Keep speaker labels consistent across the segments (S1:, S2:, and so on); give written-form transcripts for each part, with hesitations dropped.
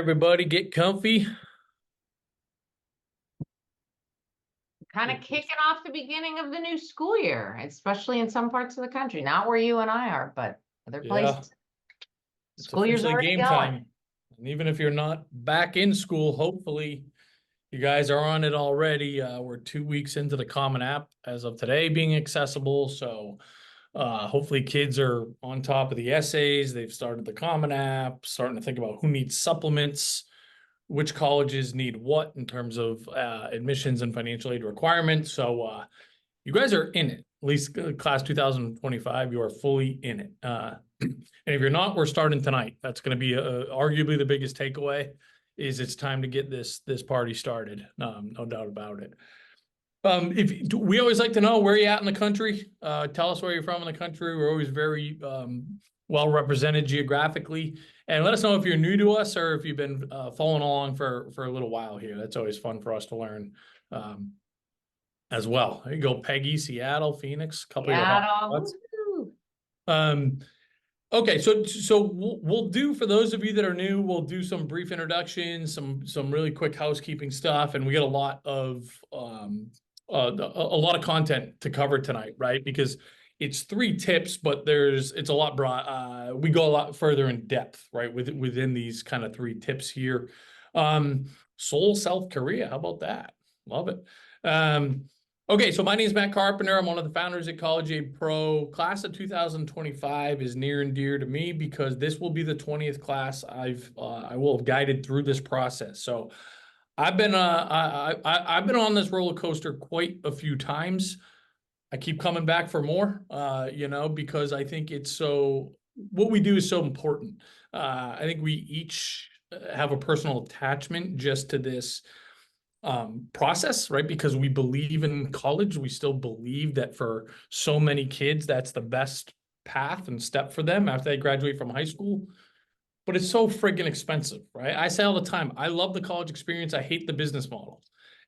S1: everybody, get comfy.
S2: Kind of kicking off the beginning of the new school year, especially in some parts of the country. Not where you and I are, but other
S1: Yeah,
S2: places.
S1: it's
S2: School year's
S1: officially
S2: already
S1: game
S2: going.
S1: time. And even if you're not back in school, hopefully you guys are on it already. We're 2 weeks into the Common App as of today being accessible. So hopefully kids are on top of the essays. They've started the Common App, starting to think about who needs supplements, which colleges need what in terms of admissions and financial aid requirements. So you guys are in it. At least class 2025, you are fully in it. And if you're not, we're starting tonight. That's going to be arguably the biggest takeaway. Is it's time to get this party started. No doubt about it. If we always like to know where you're at in the country. Tell us where you're from in the country. We're always very well represented geographically, and let us know if you're new to us or if you've been following along for a little while here. That's always fun for us to learn. As well. There you go, Peggy, Seattle, Phoenix, a couple of your hot spots. Um, okay, so we'll do for those of you that are new, we'll do some brief introductions, some really quick housekeeping stuff, and we got a lot of content to cover tonight, right? Because it's 3 tips, but it's a lot broad. We go a lot further in depth, right? Within these kind of 3 tips here. Seoul, South Korea, how about that? Love it. Okay, so my name is Matt Carpenter. I'm one of the founders at College Aid Pro. Class of 2025 is near and dear to me because this will be the 20th class I will have guided through this process. So I've been I've been on this roller coaster quite a few times. I keep coming back for more, because I think what we do is so important. I think we each have a personal attachment just to this process, right? Because we believe in college. We still believe that for so many kids, that's the best path and step for them after they graduate from high school. But it's so friggin' expensive, right? I say all the time, I love the college experience. I hate the business model.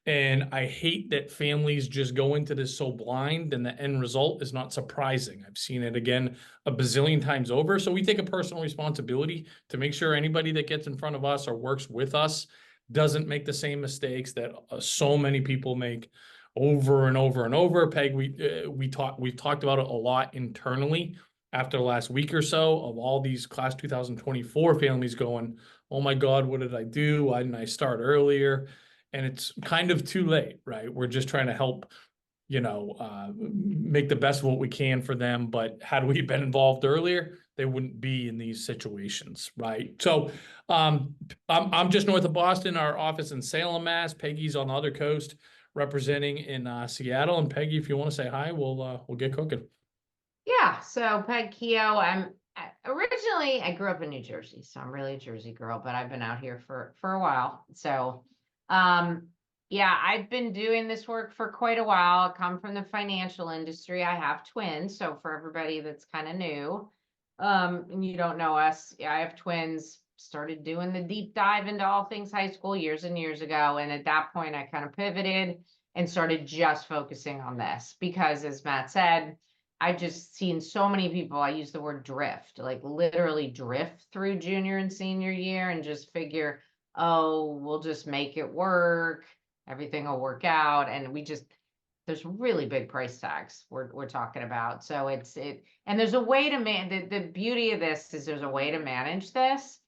S1: And I hate that families just go into this so blind and the end result is not surprising. I've seen it again a bazillion times over. So we take a personal responsibility to make sure anybody that gets in front of us or works with us doesn't make the same mistakes that so many people make over and over and over. Peg, we've talked about it a lot internally after the last week or so of all these class 2024 families going, oh my God, what did I do? Why didn't I start earlier? And it's kind of too late, right? We're just trying to help, make the best of what we can for them. But had we been involved earlier, they wouldn't be in these situations, right? So I'm just north of Boston, our office in Salem, Mass. Peggy's on the other coast representing in Seattle. And Peggy, if you want to say hi, we'll get cooking.
S2: Yeah, so Peg Keogh, originally I grew up in New Jersey, so I'm really a Jersey girl, but I've been out here for a while. So yeah, I've been doing this work for quite a while. I come from the financial industry. I have twins, so for everybody that's kind of new, and you don't know us, yeah, I have twins. Started doing the deep dive into all things high school years and years ago, and at that point I kind of pivoted and started just focusing on this because, as Matt said, I've just seen so many people, I use the word drift, like literally drift through junior and senior year and just figure, oh, we'll just make it work. Everything will work out. And there's really big price tags we're talking about. So and there's a way to the beauty of this is there's a way to manage this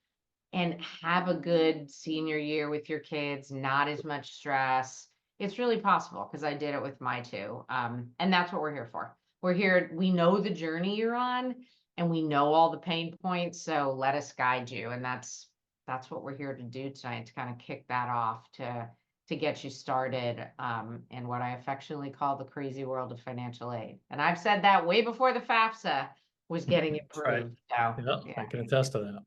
S2: and have a good senior year with your kids, not as much stress. It's really possible because I did it with my two. And that's what we're here for. We're here, we know the journey you're on and we know all the pain points. So let us guide you. And that's what we're here to do tonight, to kind of kick that off to get you started in what I affectionately call the crazy world of financial aid. And I've said that way before the FAFSA was getting approved.
S1: Right.
S2: So
S1: Yeah, I can attest to that.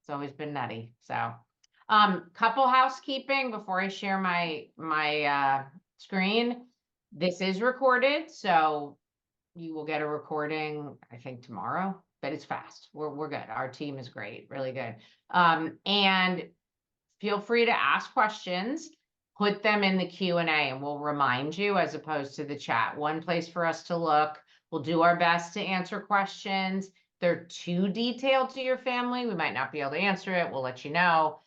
S2: it's always been nutty. So, couple housekeeping before I share my screen. This is recorded, so you will get a recording, I think tomorrow, but it's fast. We're good. Our team is great, really good. And feel free to ask questions, put them in the Q&A, and we'll remind you as opposed to the chat. One place for us to look. We'll do our best to answer questions. They're too detailed to your family, we might not be able to answer it. We'll let you know.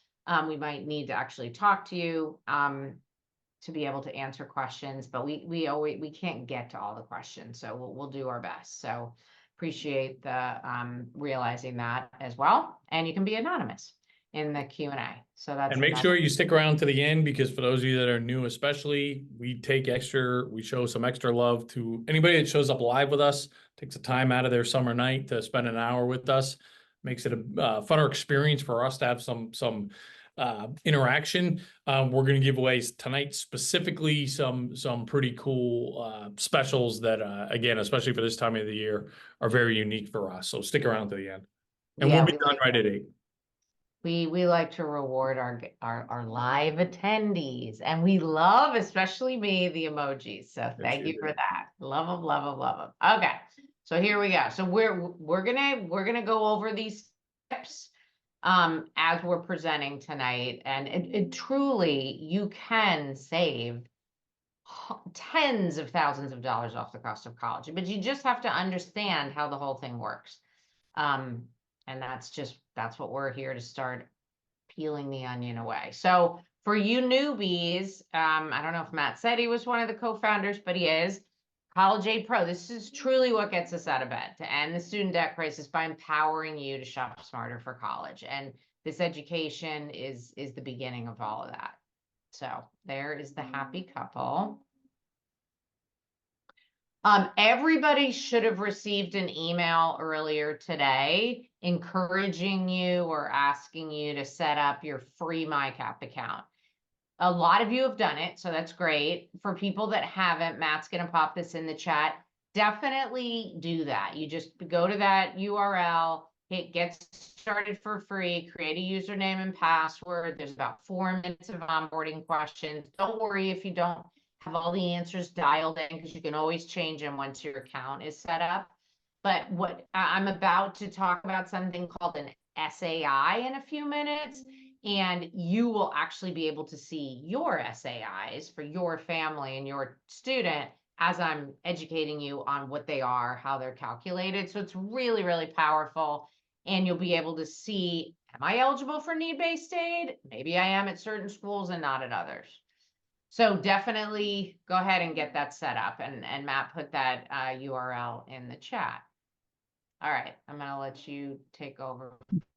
S2: We might need to actually talk to you to be able to answer questions, but we can't get to all the questions, so we'll do our best. So appreciate the realizing that as well. And you can be anonymous in the Q&A. So that's
S1: And make
S2: another.
S1: sure you stick around to the end, because for those of you that are new, especially, we show some extra love to anybody that shows up live with us, takes the time out of their summer night to spend an hour with us, makes it a funner experience for us to have some interaction. We're going to give away tonight specifically some pretty cool specials that again, especially for this time of the year, are very unique for us. So stick around to the end, and we'll
S2: Yeah,
S1: be done right at 8.
S2: we like to reward our live attendees, and we love, especially me, the emojis. So
S1: Yes,
S2: thank
S1: you
S2: you for
S1: do.
S2: that. Love them, love them, love them. Okay, so here we go. So we're gonna go over these tips as we're presenting tonight, and it truly, you can save tens of thousands of dollars off the cost of college, but you just have to understand how the whole thing works. Um, and that's what we're here to start peeling the onion away. So for you newbies, I don't know if Matt said he was one of the co-founders, but he is. College Aid Pro. This is truly what gets us out of bed to end the student debt crisis by empowering you to shop smarter for college. And this education is the beginning of all of that. So there is the happy couple. Everybody should have received an email earlier today encouraging you or asking you to set up your free MyCap account. A lot of you have done it, so that's great. For people that haven't, Matt's going to pop this in the chat. Definitely do that. You just go to that URL, hit get started for free, create a username and password. There's about 4 minutes of onboarding questions. Don't worry if you don't have all the answers dialed in, because you can always change them once your account is set up. But what I'm about to talk about, something called an SAI in a few minutes, and you will actually be able to see your SAIs for your family and your student as I'm educating you on what they are, how they're calculated. So it's really, really powerful. And you'll be able to see, am I eligible for need-based aid? Maybe I am at certain schools and not at others. So definitely go ahead and get that set up. And Matt put that URL in the chat. All right, I'm going to let you take over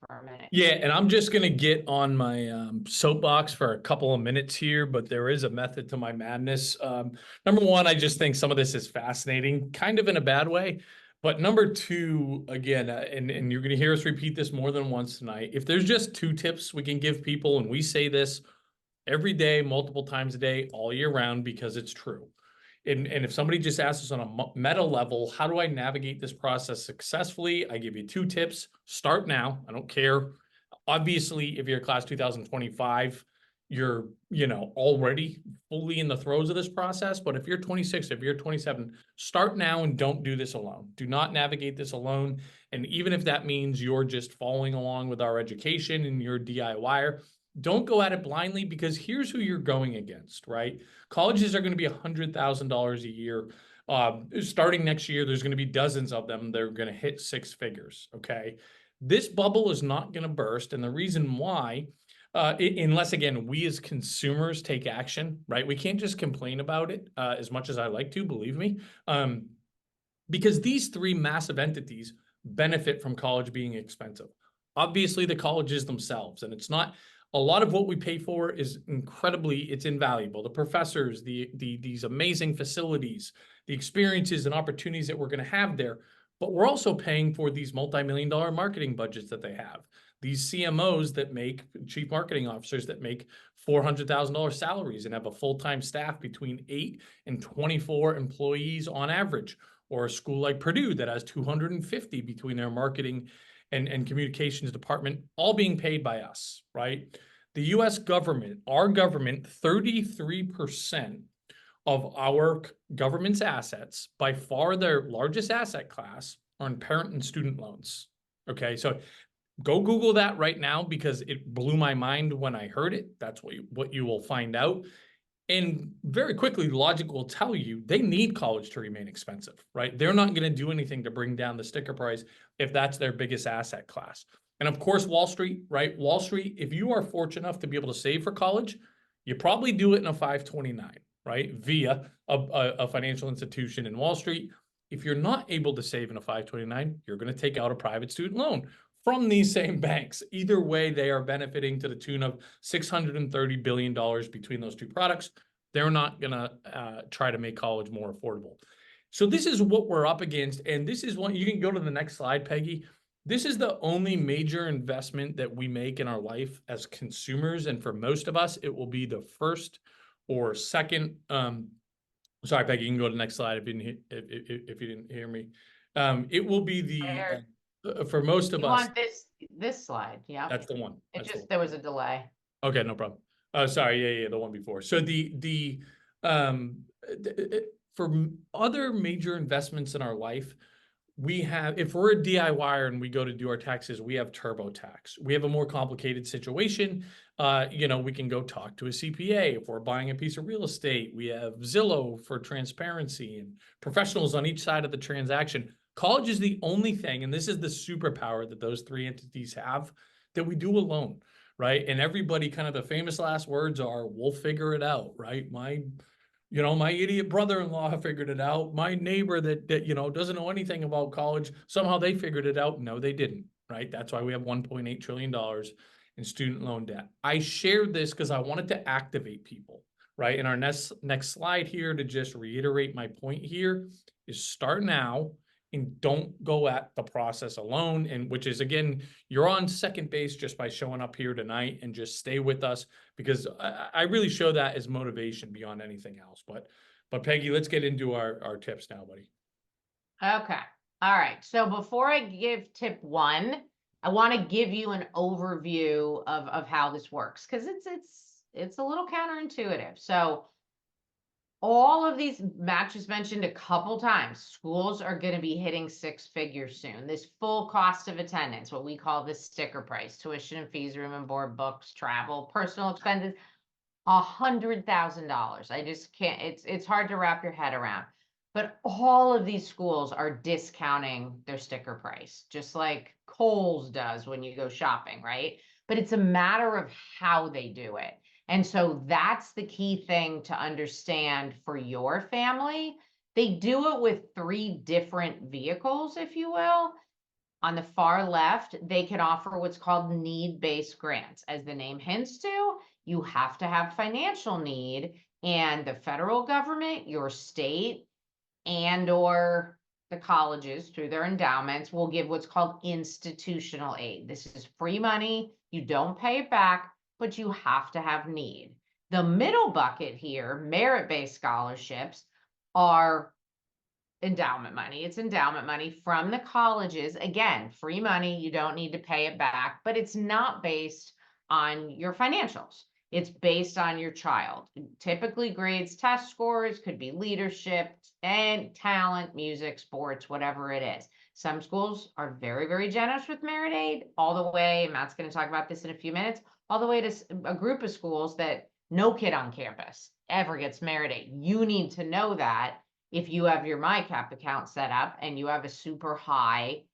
S2: for a minute.
S1: Yeah, and I'm just gonna get on my soapbox for a couple of minutes here, but there is a method to my madness. Number one, I just think some of this is fascinating, kind of in a bad way. But number two, again, and you're gonna hear us repeat this more than once tonight. If there's just 2 tips we can give people, and we say this every day, multiple times a day, all year round, because it's true. And if somebody just asks us on a meta level, how do I navigate this process successfully? I give you 2 tips. Start now. I don't care. Obviously, if you're class 2025, you're, already fully in the throes of this process. But if you're 26, if you're 27, start now and don't do this alone. Do not navigate this alone. And even if that means you're just following along with our education and you're DIYer, don't go at it blindly, because here's who you're going against, right? Colleges are going to be $100,000 a year. Starting next year, there's going to be dozens of them. They're going to hit 6 figures. Okay. This bubble is not going to burst. And the reason why, unless, again, we as consumers take action, right? We can't just complain about it as much as I like to, believe me, because these 3 massive entities benefit from college being expensive. Obviously, the colleges themselves, and it's not. A lot of what we pay for is it's invaluable. The professors, these amazing facilities, the experiences and opportunities that we're going to have there. But we're also paying for these multi-million-dollar marketing budgets that they have. These CMOs that make, chief marketing officers that make $400,000 salaries and have a full-time staff between 8 and 24 employees on average. Or a school like Purdue that has 250 between their marketing and communications department, all being paid by us, right? The US government, our government, 33% of our government's assets, by far their largest asset class, are in parent and student loans. Okay, so go Google that right now, because it blew my mind when I heard it. That's what you will find out. And very quickly, logic will tell you they need college to remain expensive, right? They're not going to do anything to bring down the sticker price if that's their biggest asset class. And of course, Wall Street, right? Wall Street, if you are fortunate enough to be able to save for college, you probably do it in a 529, right? Via a financial institution in Wall Street. If you're not able to save in a 529, you're going to take out a private student loan from these same banks. Either way, they are benefiting to the tune of $630 billion between those two products. They're not going to try to make college more affordable. So this is what we're up against. And this is what you can go to the next slide, Peggy. This is the only major investment that we make in our life as consumers. And for most of us, it will be the first or second. Sorry, Peggy, you can go to the next slide if if you didn't hear me. It will be for most of
S2: You
S1: us,
S2: want this slide? Yeah.
S1: that's the one.
S2: It
S1: That's the
S2: just,
S1: one.
S2: there was a delay.
S1: Okay, no problem. Sorry, yeah, the one before. So for other major investments in our life, we have, if we're a DIYer and we go to do our taxes, we have TurboTax. We have a more complicated situation. We can go talk to a CPA. If we're buying a piece of real estate, we have Zillow for transparency and professionals on each side of the transaction. College is the only thing, and this is the superpower that those three entities have, that we do alone, right? And everybody, kind of the famous last words are, we'll figure it out, right? My idiot brother-in-law figured it out. My neighbor that doesn't know anything about college, somehow they figured it out. No, they didn't, right? That's why we have $1.8 trillion in student loan debt. I shared this because I wanted to activate people, right? In our next slide here, to just reiterate my point here, is start now and don't go at the process alone. And which is, again, you're on second base just by showing up here tonight, and just stay with us, because I really show that as motivation beyond anything else. But Peggy, let's get into our tips now, buddy.
S2: Okay. All right. So before I give tip one, I want to give you an overview of how this works, because it's a little counterintuitive. So all of these, Matt just mentioned a couple times, schools are going to be hitting six figures soon. This full cost of attendance, what we call the sticker price, tuition and fees, room and board, books, travel, personal expenses, $100,000. I just can't, it's hard to wrap your head around. But all of these schools are discounting their sticker price, just like Kohl's does when you go shopping, right? But it's a matter of how they do it. And so that's the key thing to understand for your family. They do it with three different vehicles, if you will. On the far left, they can offer what's called need-based grants. As the name hints to, you have to have financial need, and the federal government, your state, and or the colleges through their endowments will give what's called institutional aid. This is free money. You don't pay it back, but you have to have need. The middle bucket here, merit-based scholarships, are endowment money. It's endowment money from the colleges. Again, free money. You don't need to pay it back, but it's not based on your financials. It's based on your child. Typically grades, test scores, could be leadership and talent, music, sports, whatever it is. Some schools are very, very generous with merit aid, all the way, Matt's going to talk about this in a few minutes, all the way to a group of schools that no kid on campus ever gets merit aid. You need to know that if you have your MyCap account set up and you have a super high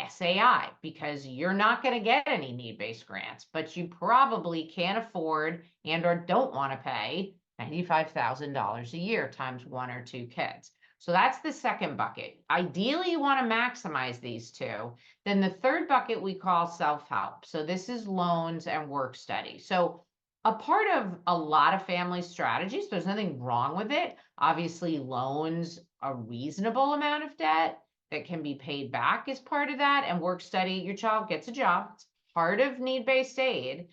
S2: SAI, because you're not going to get any need-based grants, but you probably can't afford and or don't want to pay $95,000 a year times one or two kids. So that's the second bucket. Ideally, you want to maximize these two. Then the third bucket we call self-help. So this is loans and work study. So a part of a lot of family strategies, there's nothing wrong with it. Obviously, loans, a reasonable amount of debt that can be paid back is part of that. And work study, your child gets a job. It's part of need-based aid.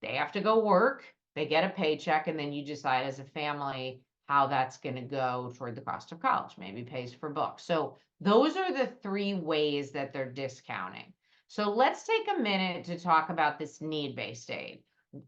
S2: They have to go work, they get a paycheck, and then you decide as a family how that's going to go toward the cost of college, maybe pays for books. So those are the three ways that they're discounting. So let's take a minute to talk about this need-based aid.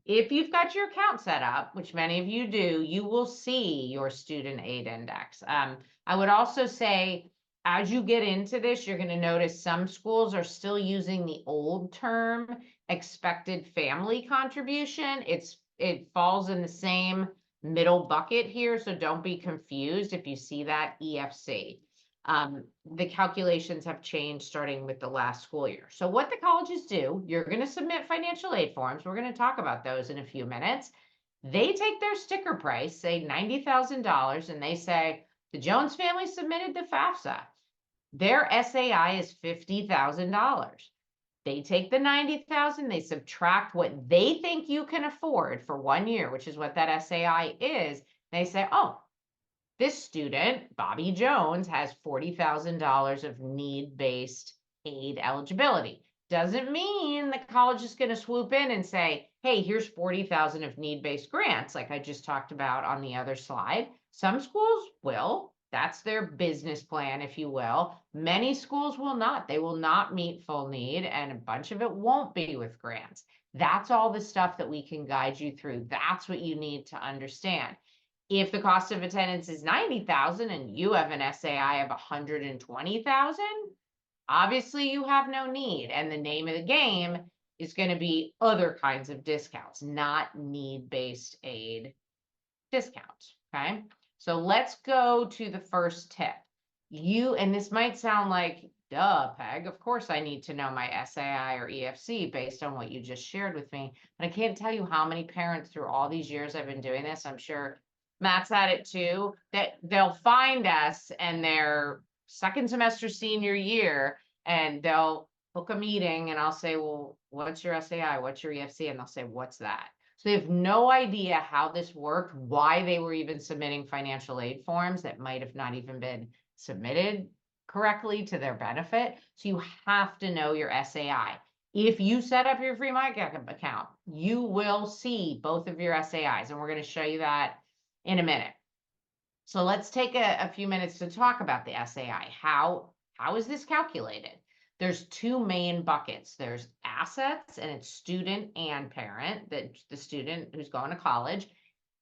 S2: If you've got your account set up, which many of you do, you will see your student aid index. I would also say, as you get into this, you're going to notice some schools are still using the old term expected family contribution. It falls in the same middle bucket here, so don't be confused if you see that EFC. The calculations have changed starting with the last school year. So what the colleges do, you're going to submit financial aid forms. We're going to talk about those in a few minutes. They take their sticker price, say $90,000, and they say, the Jones family submitted the FAFSA. Their SAI is $50,000. They take the 90,000, they subtract what they think you can afford for 1 year, which is what that SAI is. They say, oh, this student, Bobby Jones, has $40,000 of need-based aid eligibility. Doesn't mean the college is going to swoop in and say, hey, here's 40,000 of need-based grants, like I just talked about on the other slide. Some schools will. That's their business plan, if you will. Many schools will not. They will not meet full need, and a bunch of it won't be with grants. That's all the stuff that we can guide you through. That's what you need to understand. If the cost of attendance is 90,000 and you have an SAI of 120,000, obviously you have no need. And the name of the game is going to be other kinds of discounts, not need-based aid discounts. Okay. So let's go to the first tip. And this might sound like, duh, Peg, of course I need to know my SAI or EFC based on what you just shared with me. But I can't tell you how many parents through all these years I've been doing this, I'm sure Matt's at it too, that they'll find us and their second semester senior year, and they'll book a meeting and I'll say, well, what's your SAI? What's your EFC? And they'll say, what's that? So they have no idea how this worked, why they were even submitting financial aid forms that might have not even been submitted correctly to their benefit. So you have to know your SAI. If you set up your free mic account, you will see both of your SAIs, and we're going to show you that in a minute. So let's take a few minutes to talk about the SAI. How is this calculated? There's two main buckets. There's assets, and it's student and parent, that the student who's going to college,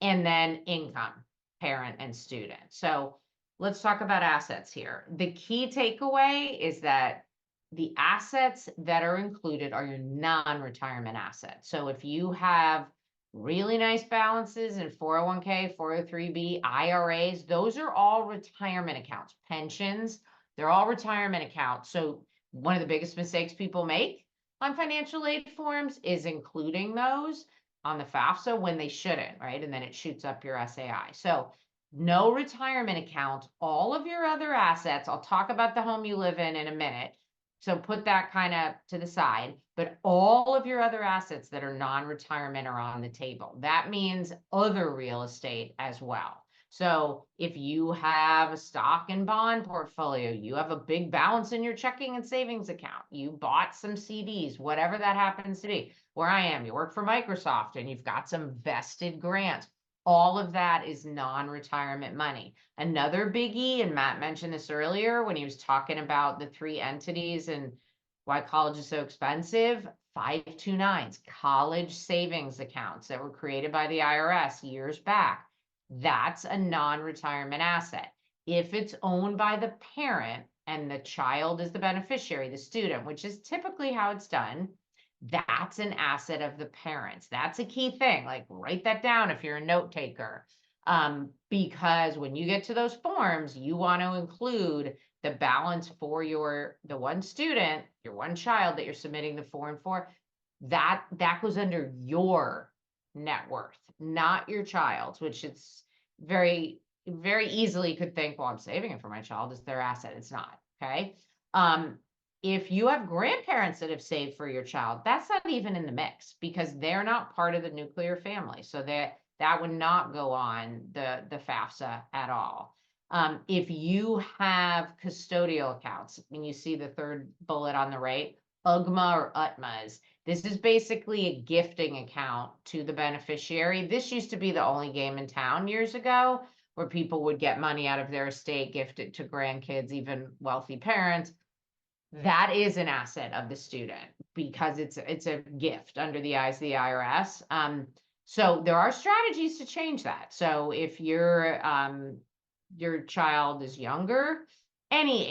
S2: and then income, parent and student. So let's talk about assets here. The key takeaway is that the assets that are included are your non-retirement assets. So if you have really nice balances in 401k, 403b, IRAs, those are all retirement accounts. Pensions, they're all retirement accounts. So one of the biggest mistakes people make on financial aid forms is including those on the FAFSA when they shouldn't, right? And then it shoots up your SAI. So no retirement account, all of your other assets. I'll talk about the home you live in a minute. So put that kind of to the side, but all of your other assets that are non-retirement are on the table. That means other real estate as well. So if you have a stock and bond portfolio, you have a big balance in your checking and savings account, you bought some CDs, whatever that happens to be. Where I am, you work for Microsoft and you've got some vested grants. All of that is non-retirement money. Another biggie, and Matt mentioned this earlier when he was talking about the three entities and why college is so expensive, 529s, college savings accounts that were created by the IRS years back. That's a non-retirement asset. If it's owned by the parent and the child is the beneficiary, the student, which is typically how it's done, that's an asset of the parents. That's a key thing. Like, write that down if you're a note taker. Because when you get to those forms, you want to include the balance for the one student, your one child that you're submitting the form for. That goes under your net worth, not your child's, which it's very, very easily could think, well, I'm saving it for my child. It's their asset. It's not. Okay. If you have grandparents that have saved for your child, that's not even in the mix because they're not part of the nuclear family. So that would not go on the FAFSA at all. If you have custodial accounts, and you see the third bullet on the right, UGMA or UTMAs, this is basically a gifting account to the beneficiary. This used to be the only game in town years ago, where people would get money out of their estate, gift it to grandkids, even wealthy parents. That is an asset of the student because it's a gift under the eyes of the IRS. So there are strategies to change that. So if your child is younger, any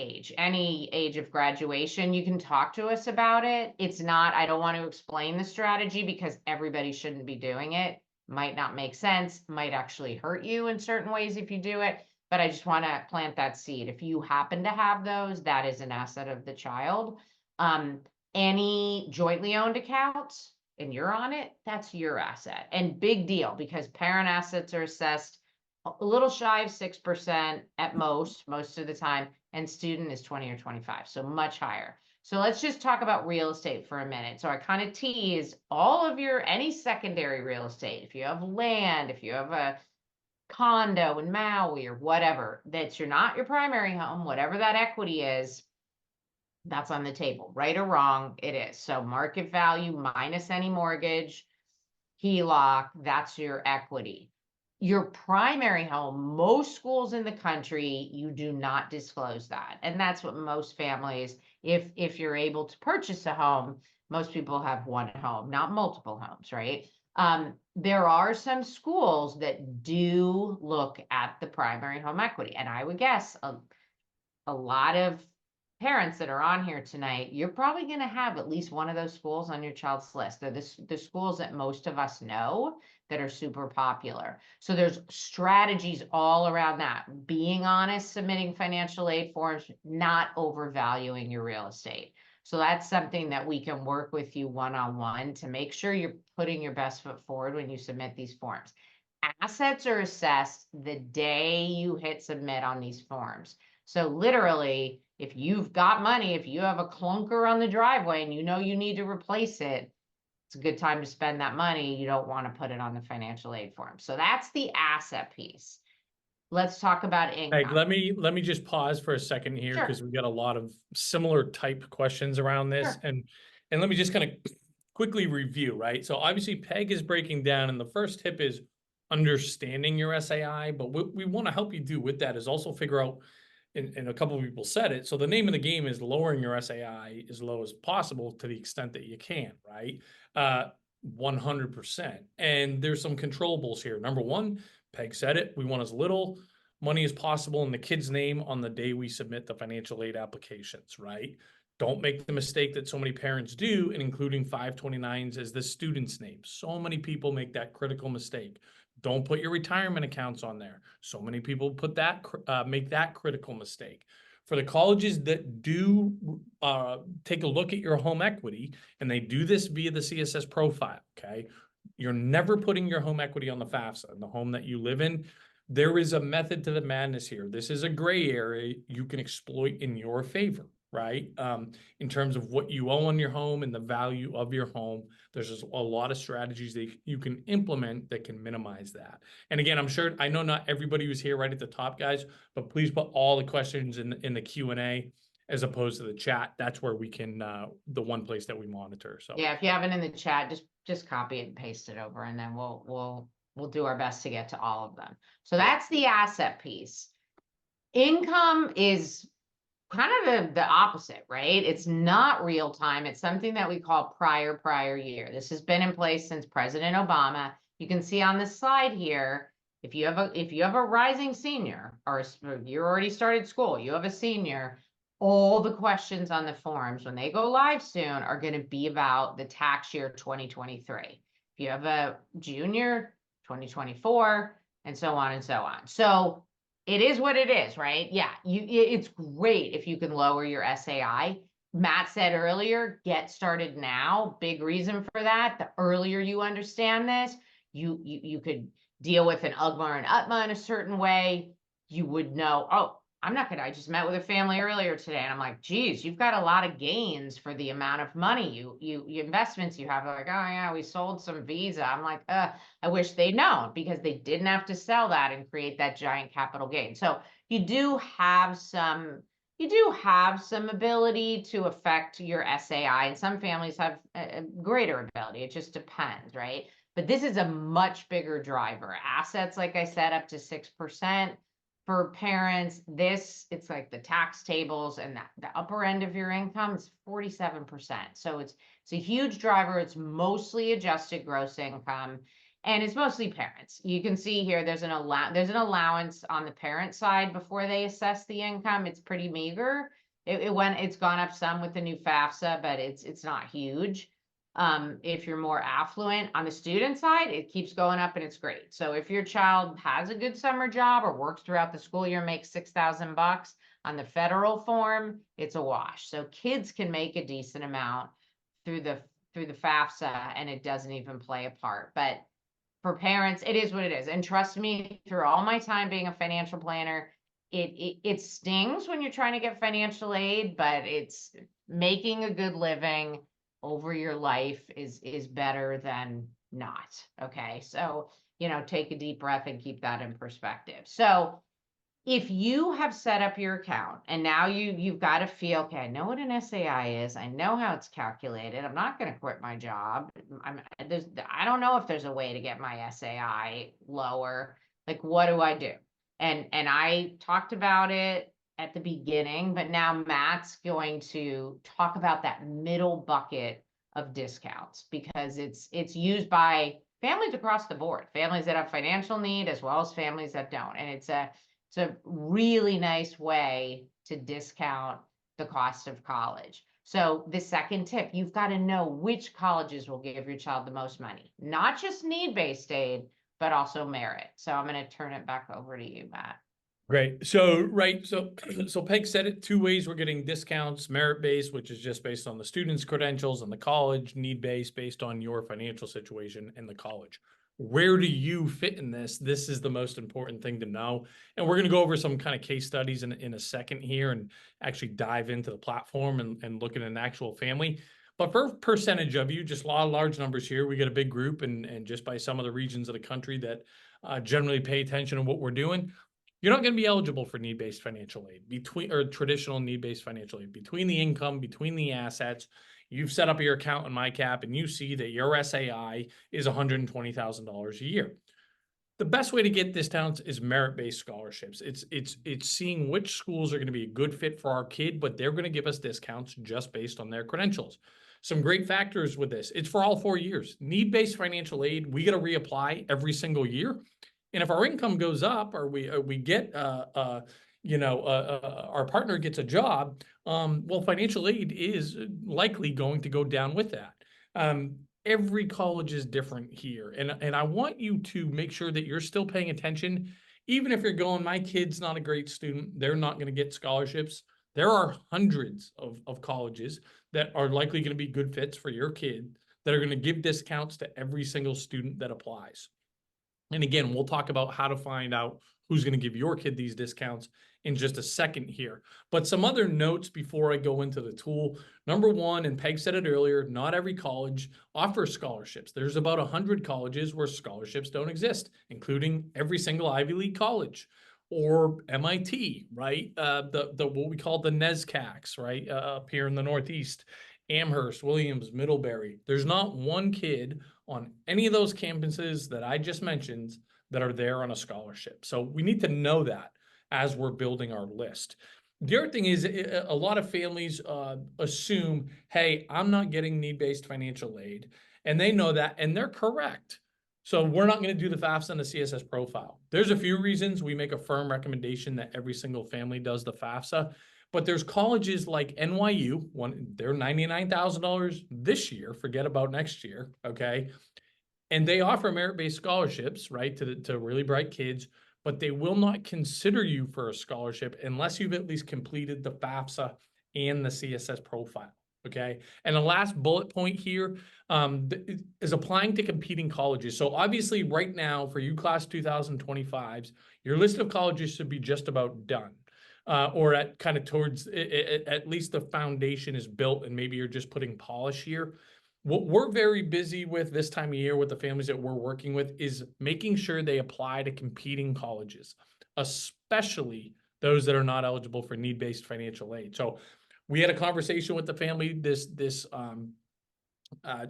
S2: age of graduation, you can talk to us about it. It's not, I don't want to explain the strategy because everybody shouldn't be doing it. Might not make sense, might actually hurt you in certain ways if you do it. but I just want to plant that seed. If you happen to have those, that is an asset of the child. Um, any jointly owned accounts and you're on it, that's your asset. And big deal because parent assets are assessed a little shy of 6% at most of the time, and student is 20 or 25, so much higher. So let's just talk about real estate for a minute. So I kind of tease all of your any secondary real estate. If you have land, if you have a condo in Maui or whatever, that's not your primary home, whatever that equity is, that's on the table, right or wrong, it is. So market value minus any mortgage, HELOC, that's your equity. Your primary home, most schools in the country, you do not disclose that. And that's what most families, if you're able to purchase a home, most people have one home, not multiple homes, right? There are some schools that do look at the primary home equity. And I would guess a lot of parents that are on here tonight, you're probably going to have at least one of those schools on your child's list. They're the schools that most of us know that are super popular. So there's strategies all around that. Being honest, submitting financial aid forms, not overvaluing your real estate. So that's something that we can work with you one-on-one to make sure you're putting your best foot forward when you submit these forms. Assets are assessed the day you hit submit on these forms. So literally, if you've got money, if you have a clunker on the driveway and you know you need to replace it, it's a good time to spend that money. You don't want to put it on the financial aid form. So that's the asset piece. Let's talk about
S1: Meg,
S2: income.
S1: let me just pause for a second here
S2: Sure,
S1: because we got a lot of similar type questions around this,
S2: sure.
S1: and let me just kind of quickly review, right? So obviously Peg is breaking down, and the first tip is understanding your SAI, but what we want to help you do with that is also figure out, and a couple of people said it. So the name of the game is lowering your SAI as low as possible to the extent that you can, right? 100%. And there's some controllables here. Number one, Peg said it. We want as little money as possible in the kid's name on the day we submit the financial aid applications, right? Don't make the mistake that so many parents do in including 529s as the student's name. So many people make that critical mistake. Don't put your retirement accounts on there. So many people put that make that critical mistake. For the colleges that do take a look at your home equity, and they do this via the CSS profile, okay? You're never putting your home equity on the FAFSA, the home that you live in. There is a method to the madness here. This is a gray area you can exploit in your favor, right? In terms of what you owe on your home and the value of your home. There's just a lot of strategies that you can implement that can minimize that. And again, I know not everybody was here right at the top, guys, but please put all the questions in the Q&A as opposed to the chat. That's where we can, the one place that we monitor. So
S2: Yeah, if you have it in the chat, just copy it and paste it over, and then we'll do our best to get to all of them. So that's the asset piece. Income is kind of the opposite, right? It's not real time. It's something that we call prior year. This has been in place since President Obama. You can see on this slide here, if you have a rising senior, or you already started school, you have a senior, all the questions on the forms when they go live soon are going to be about the tax year 2023. If you have a junior, 2024, and so on and so on. So it is what it is, right? Yeah, it's great if you can lower your SAI. Matt said earlier, get started now. Big reason for that. The earlier you understand this, you could deal with an UGMA or an UTMA in a certain way. You would know, oh, I just met with a family earlier today, and I'm like, geez, you've got a lot of gains for the amount of money you investments you have. They're like, oh yeah, we sold some Visa. I'm like, I wish they'd known, because they didn't have to sell that and create that giant capital gain. So you do have some ability to affect your SAI, and some families have a greater ability. It just depends, right? But this is a much bigger driver. Assets, like I said, up to 6%. For parents, it's like the tax tables, and the upper end of your income is 47%. So it's a huge driver. It's mostly adjusted gross income, and it's mostly parents. You can see here there's an allowance on the parent side before they assess the income. It's pretty meager. It's gone up some with the new FAFSA, but it's not huge. If you're more affluent on the student side, it keeps going up and it's great. So if your child has a good summer job or works throughout the school year, makes $6,000 on the federal form, it's a wash. So kids can make a decent amount through the FAFSA and it doesn't even play a part. But for parents, it is what it is. And trust me, through all my time being a financial planner, it stings when you're trying to get financial aid, but it's making a good living over your life is better than not. Okay. So, take a deep breath and keep that in perspective. So if you have set up your account and now you've got to feel, okay, I know what an SAI is. I know how it's calculated. I'm not going to quit my job. I don't know if there's a way to get my SAI lower. Like, what do I do? And I talked about it at the beginning, but now Matt's going to talk about that middle bucket of discounts because it's used by families across the board, families that have financial need as well as families that don't. And it's a really nice way to discount the cost of college. So the second tip, you've got to know which colleges will give your child the most money, not just need-based aid, but also merit. So I'm going to turn it back over to you, Matt.
S1: Great. So, right. So Peg said it two ways. We're getting discounts, merit-based, which is just based on the student's credentials, and the college need-based based on your financial situation in the college. Where do you fit in this? This is the most important thing to know. And we're going to go over some kind of case studies in a second here and actually dive into the platform and look at an actual family. But for percentage of you, just a lot of large numbers here. We get a big group and just by some of the regions of the country that generally pay attention to what we're doing. You're not going to be eligible for need-based financial aid traditional need-based financial aid between the income, between the assets. You've set up your account in MyCap and you see that your SAI is $120,000 a year. The best way to get discounts is merit-based scholarships. It's seeing which schools are going to be a good fit for our kid, but they're going to give us discounts just based on their credentials. Some great factors with this. It's for all 4 years. Need-based financial aid, we got to reapply every single year. And if our income goes up or we get our partner gets a job, well, financial aid is likely going to go down with that. Every college is different here, and I want you to make sure that you're still paying attention, even if you're going, my kid's not a great student, they're not going to get scholarships. There are hundreds of colleges that are likely going to be good fits for your kid that are going to give discounts to every single student that applies. And again, we'll talk about how to find out who's going to give your kid these discounts in just a second here. But some other notes before I go into the tool. Number one, and Peg said it earlier, not every college offers scholarships. There's about 100 colleges where scholarships don't exist, including every single Ivy League college or MIT, right? The what we call the NESCACs, right? Up here in the Northeast, Amherst, Williams, Middlebury. There's not one kid on any of those campuses that I just mentioned that are there on a scholarship. So we need to know that as we're building our list. The other thing is a lot of families assume, hey, I'm not getting need-based financial aid. And they know that, and they're correct. So we're not going to do the FAFSA and the CSS profile. There's a few reasons we make a firm recommendation that every single family does the FAFSA. But there's colleges like NYU, they're $99,000 this year, forget about next year, okay? And they offer merit-based scholarships, right, to really bright kids, but they will not consider you for a scholarship unless you've at least completed the FAFSA and the CSS profile, okay? And the last bullet point here is applying to competing colleges. So obviously right now for you class 2025s, your list of colleges should be just about done. Or at kind of towards at least the foundation is built and maybe you're just putting polish here. What we're very busy with this time of year with the families that we're working with is making sure they apply to competing colleges, especially those that are not eligible for need-based financial aid. So we had a conversation with the family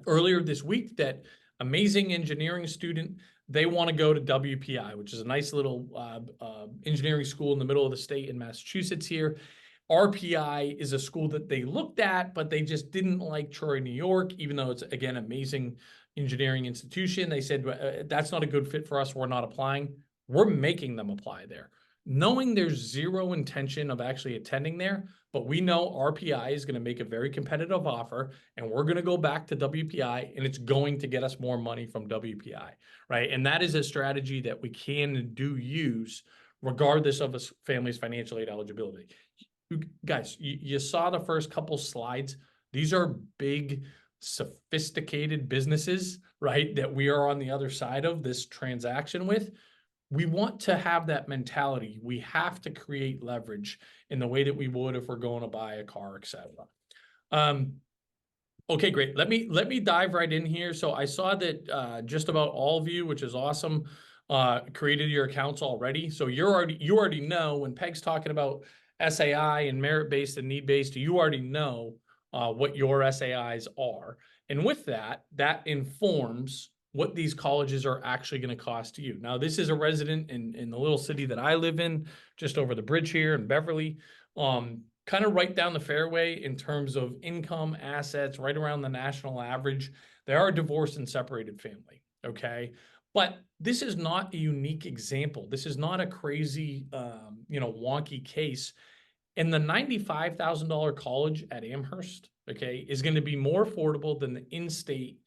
S1: earlier this week that amazing engineering student, they want to go to WPI, which is a nice little engineering school in the middle of the state in Massachusetts here. RPI is a school that they looked at, but they just didn't like Troy, New York, even though it's, again, amazing engineering institution. They said, that's not a good fit for us. We're not applying. We're making them apply there. knowing there's zero intention of actually attending there, but we know RPI is going to make a very competitive offer and we're going to go back to WPI and it's going to get us more money from WPI, right? And that is a strategy that we can and do use regardless of a family's financial aid eligibility. Guys, you saw the first couple slides. These are big, sophisticated businesses, right? That we are on the other side of this transaction with. We want to have that mentality. We have to create leverage in the way that we would if we're going to buy a car, etc. Okay, great. Let me dive right in here. So I saw that just about all of you, which is awesome, created your accounts already. So you already know when Peg's talking about SAI and merit-based and need-based, you already know what your SAIs are. And with that, that informs what these colleges are actually going to cost you. Now, this is a resident in the little city that I live in, just over the bridge here in Beverly. Kind of right down the fairway in terms of income, assets, right around the national average. They are a divorced and separated family, okay? But this is not a unique example. This is not a crazy, wonky case. And the $95,000 college at Amherst, okay, is going to be more affordable than the in-state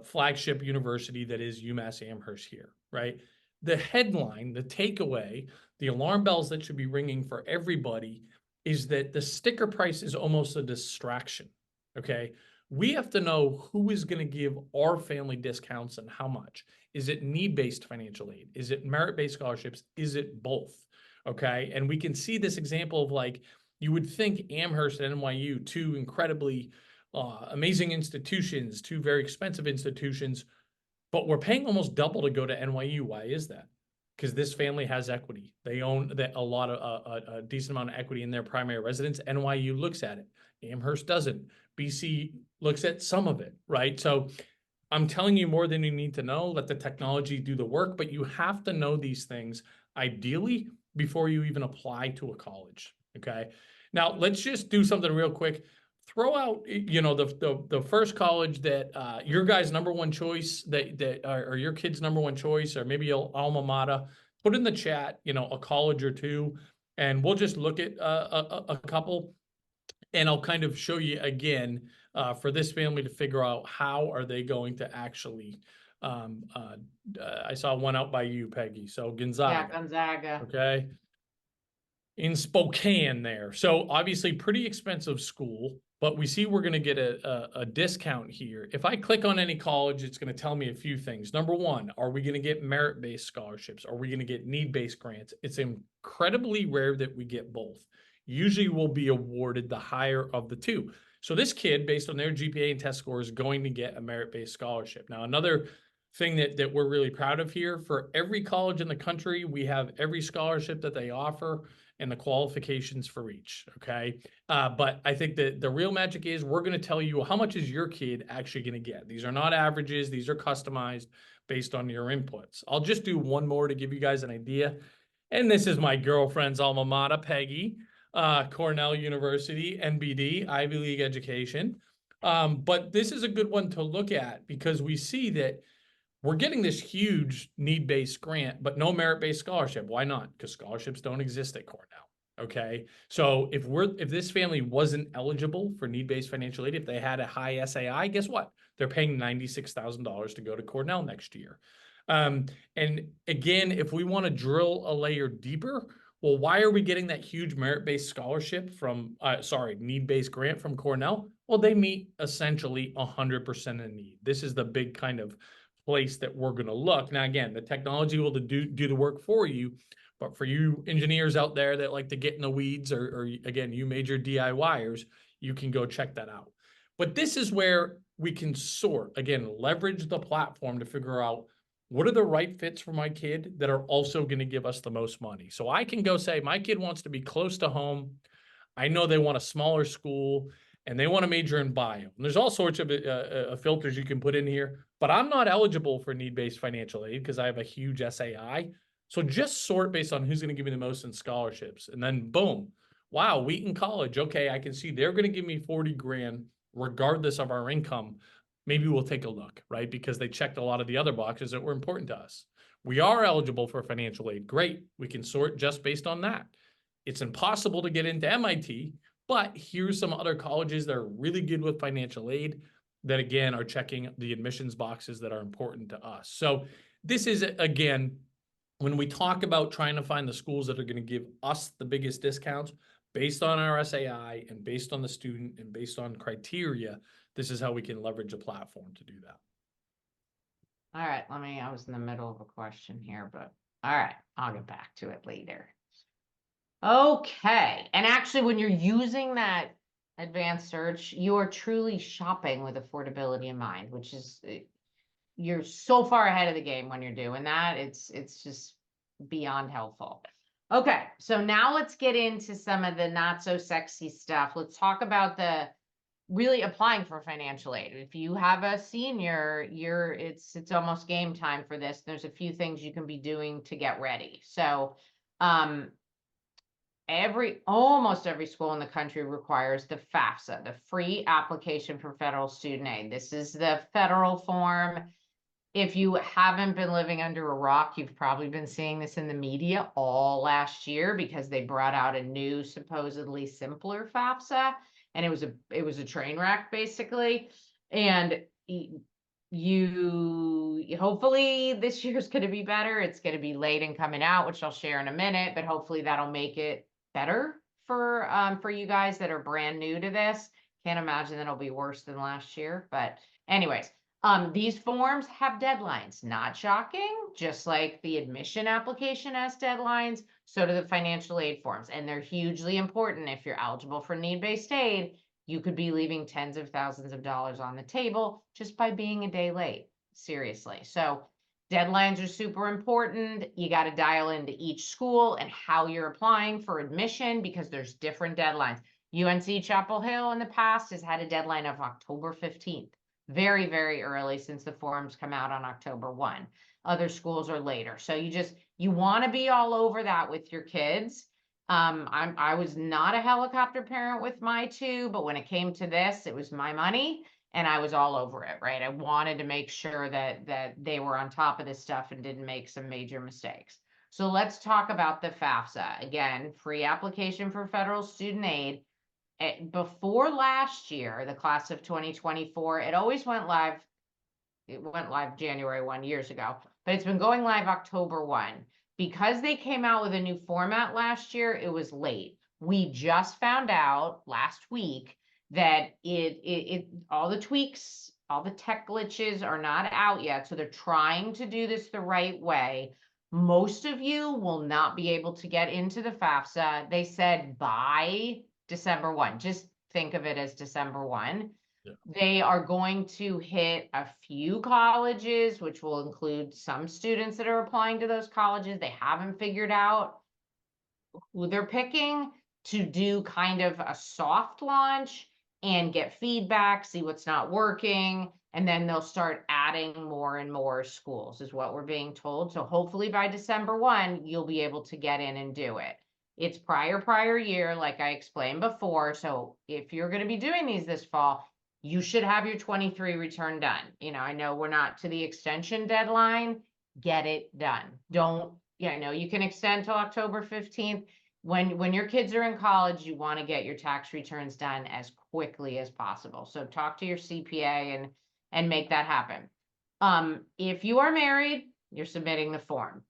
S1: flagship university that is UMass Amherst here, right? The headline, the takeaway, the alarm bells that should be ringing for everybody is that the sticker price is almost a distraction, okay? We have to know who is going to give our family discounts and how much. Is it need-based financial aid? Is it merit-based scholarships? Is it both? Okay. And we can see this example of like, you would think Amherst and NYU, two incredibly amazing institutions, two very expensive institutions, but we're paying almost double to go to NYU. Why is that? Because this family has equity. They own a lot of a decent amount of equity in their primary residence. NYU looks at it. Amherst doesn't. BC looks at some of it, right? So I'm telling you more than you need to know. Let the technology do the work, but you have to know these things ideally before you even apply to a college. Okay. Now let's just do something real quick. Throw out, the first college that your guy's number one choice that or your kid's number one choice, or maybe your alma mater. Put in the chat, a college or two, and we'll just look at a couple, and I'll kind of show you again for this family to figure out how are they going to actually. I saw one out by you, Peggy. So
S2: Yeah,
S1: Gonzaga.
S2: Gonzaga.
S1: Okay. In Spokane there. So obviously pretty expensive school, but we see we're going to get a discount here. If I click on any college, it's going to tell me a few things. Number one, are we going to get merit-based scholarships? Are we going to get need-based grants? It's incredibly rare that we get both. Usually we'll be awarded the higher of the two. So this kid, based on their GPA and test score, is going to get a merit-based scholarship. Now, another thing that we're really proud of here, for every college in the country, we have every scholarship that they offer and the qualifications for each, okay? But I think that the real magic is we're going to tell you how much is your kid actually going to get. These are not averages. These are customized based on your inputs. I'll just do one more to give you guys an idea. And this is my girlfriend's alma mater, Peggy, Cornell University, NBD, Ivy League education. But this is a good one to look at because we see that we're getting this huge need-based grant, but no merit-based scholarship. Why not? Because scholarships don't exist at Cornell. Okay. So if this family wasn't eligible for need-based financial aid, if they had a high SAI, guess what? They're paying $96,000 to go to Cornell next year. And again, if we want to drill a layer deeper, well, why are we getting that huge merit-based scholarship from, need-based grant from Cornell? Well, they meet essentially 100% of need. This is the big kind of place that we're going to look. Now, again, the technology will do the work for you, but for you engineers out there that like to get in the weeds, or again, you major DIYers, you can go check that out. But this is where we can sort, again, leverage the platform to figure out what are the right fits for my kid that are also going to give us the most money. So I can go say, my kid wants to be close to home. I know they want a smaller school and they want to major in bio. And there's all sorts of filters you can put in here, but I'm not eligible for need-based financial aid because I have a huge SAI. So just sort based on who's going to give me the most in scholarships. And then boom, wow, Wheaton College. Okay, I can see they're going to give me 40 grand regardless of our income. Maybe we'll take a look, right? Because they checked a lot of the other boxes that were important to us. We are eligible for financial aid. Great. We can sort just based on that. It's impossible to get into MIT, but here's some other colleges that are really good with financial aid that, again, are checking the admissions boxes that are important to us. So this is, again, when we talk about trying to find the schools that are going to give us the biggest discounts based on our SAI and based on the student and based on criteria, this is how we can leverage a platform to do that.
S2: All right, I was in the middle of a question here, but all right, I'll get back to it later. Okay, and actually when you're using that advanced search, you're truly shopping with affordability in mind, which is, you're so far ahead of the game when you're doing that. It's just beyond helpful. Okay, so now let's get into some of the not so sexy stuff. Let's talk about the really applying for financial aid. If you have a senior, it's almost game time for this. There's a few things you can be doing to get ready. So, almost every school in the country requires the FAFSA, the Free Application for Federal Student Aid. This is the federal form. If you haven't been living under a rock, you've probably been seeing this in the media all last year because they brought out a new, supposedly simpler FAFSA, and it was a train wreck basically. And you hopefully this year's going to be better. It's going to be late and coming out, which I'll share in a minute, but hopefully that'll make it better for you guys that are brand new to this. Can't imagine that'll be worse than last year, but anyways. These forms have deadlines, not shocking, just like the admission application has deadlines, so do the financial aid forms, and they're hugely important. If you're eligible for need-based aid, you could be leaving tens of thousands of dollars on the table just by being a day late, seriously. So deadlines are super important. You got to dial into each school and how you're applying for admission because there's different deadlines. UNC Chapel Hill in the past has had a deadline of October 15th. Very, very early since the forms come out on October 1. Other schools are later. So you want to be all over that with your kids. I was not a helicopter parent with my two, but when it came to this, it was my money and I was all over it, right? I wanted to make sure that they were on top of this stuff and didn't make some major mistakes. So let's talk about the FAFSA. Again, Free Application for Federal Student Aid. Before last year, the class of 2024, it always went live. It went live January 1 years ago, but it's been going live October 1. Because they came out with a new format last year, it was late. We just found out last week that all the tweaks, all the tech glitches are not out yet. So they're trying to do this the right way. Most of you will not be able to get into the FAFSA. They said by December 1. Just think of it as December 1. Yeah. They are going to hit a few colleges, which will include some students that are applying to those colleges. They haven't figured out who they're picking to do kind of a soft launch and get feedback, see what's not working, and then they'll start adding more and more schools is what we're being told. So hopefully by December 1, you'll be able to get in and do it. It's prior year, like I explained before. So if you're going to be doing these this fall, you should have your 23 return done. I know we're not to the extension deadline. Get it done. I know you can extend till October 15th. When your kids are in college, you want to get your tax returns done as quickly as possible. So talk to your CPA and make that happen. If you are married, you're submitting the form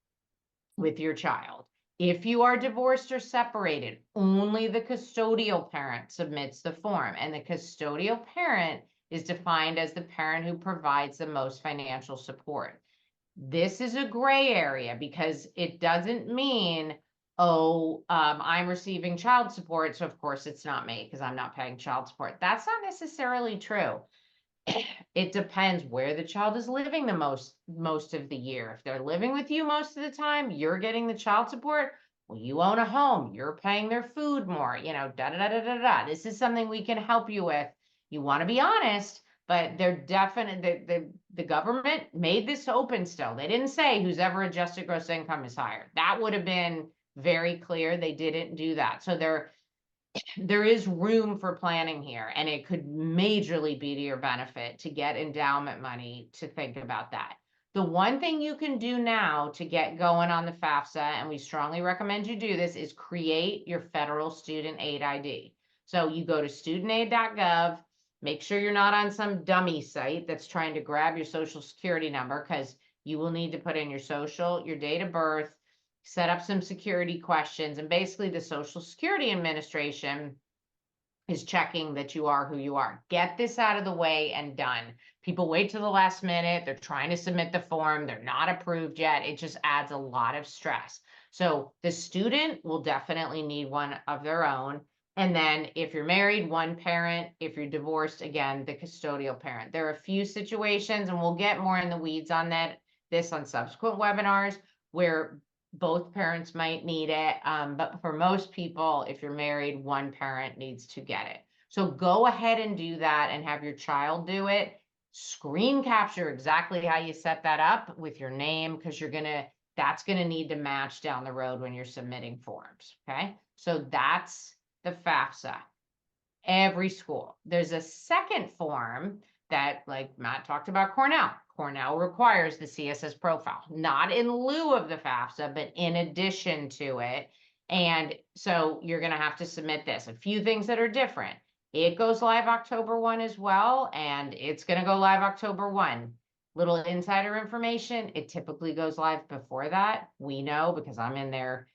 S2: with your child. If you are divorced or separated, only the custodial parent submits the form, and the custodial parent is defined as the parent who provides the most financial support. This is a gray area because it doesn't mean, I'm receiving child support, so of course it's not me because I'm not paying child support. That's not necessarily true. It depends where the child is living the most of the year. If they're living with you most of the time, you're getting the child support. Well, you own a home, you're paying their food more, This is something we can help you with. You want to be honest, but they're definite. The government made this open still. They didn't say whose ever adjusted gross income is higher. That would have been very clear. They didn't do that. So there is room for planning here, and it could majorly be to your benefit to get endowment money to think about that. The one thing you can do now to get going on the FAFSA, and we strongly recommend you do this, is create your federal student aid ID. So you go to studentaid.gov, make sure you're not on some dummy site that's trying to grab your social security number, because you will need to put in your social, your date of birth, set up some security questions, and basically the Social Security Administration is checking that you are who you are. Get this out of the way and done. People wait till the last minute. They're trying to submit the form. They're not approved yet. It just adds a lot of stress. So the student will definitely need one of their own. And then if you're married, one parent. If you're divorced, again, the custodial parent. There are a few situations, and we'll get more in the weeds on this on subsequent webinars, where both parents might need it. But for most people, if you're married, one parent needs to get it. So go ahead and do that and have your child do it. Screen capture exactly how you set that up with your name, because that's gonna need to match down the road when you're submitting forms. Okay, so that's the FAFSA. Every school. There's a second form that, like Matt talked about, Cornell. Cornell requires the CSS profile, not in lieu of the FAFSA, but in addition to it. And so you're going to have to submit this. A few things that are different. It goes live October 1 as well, and it's going to go live October 1. Little insider information, it typically goes live before that. We know, because I'm in there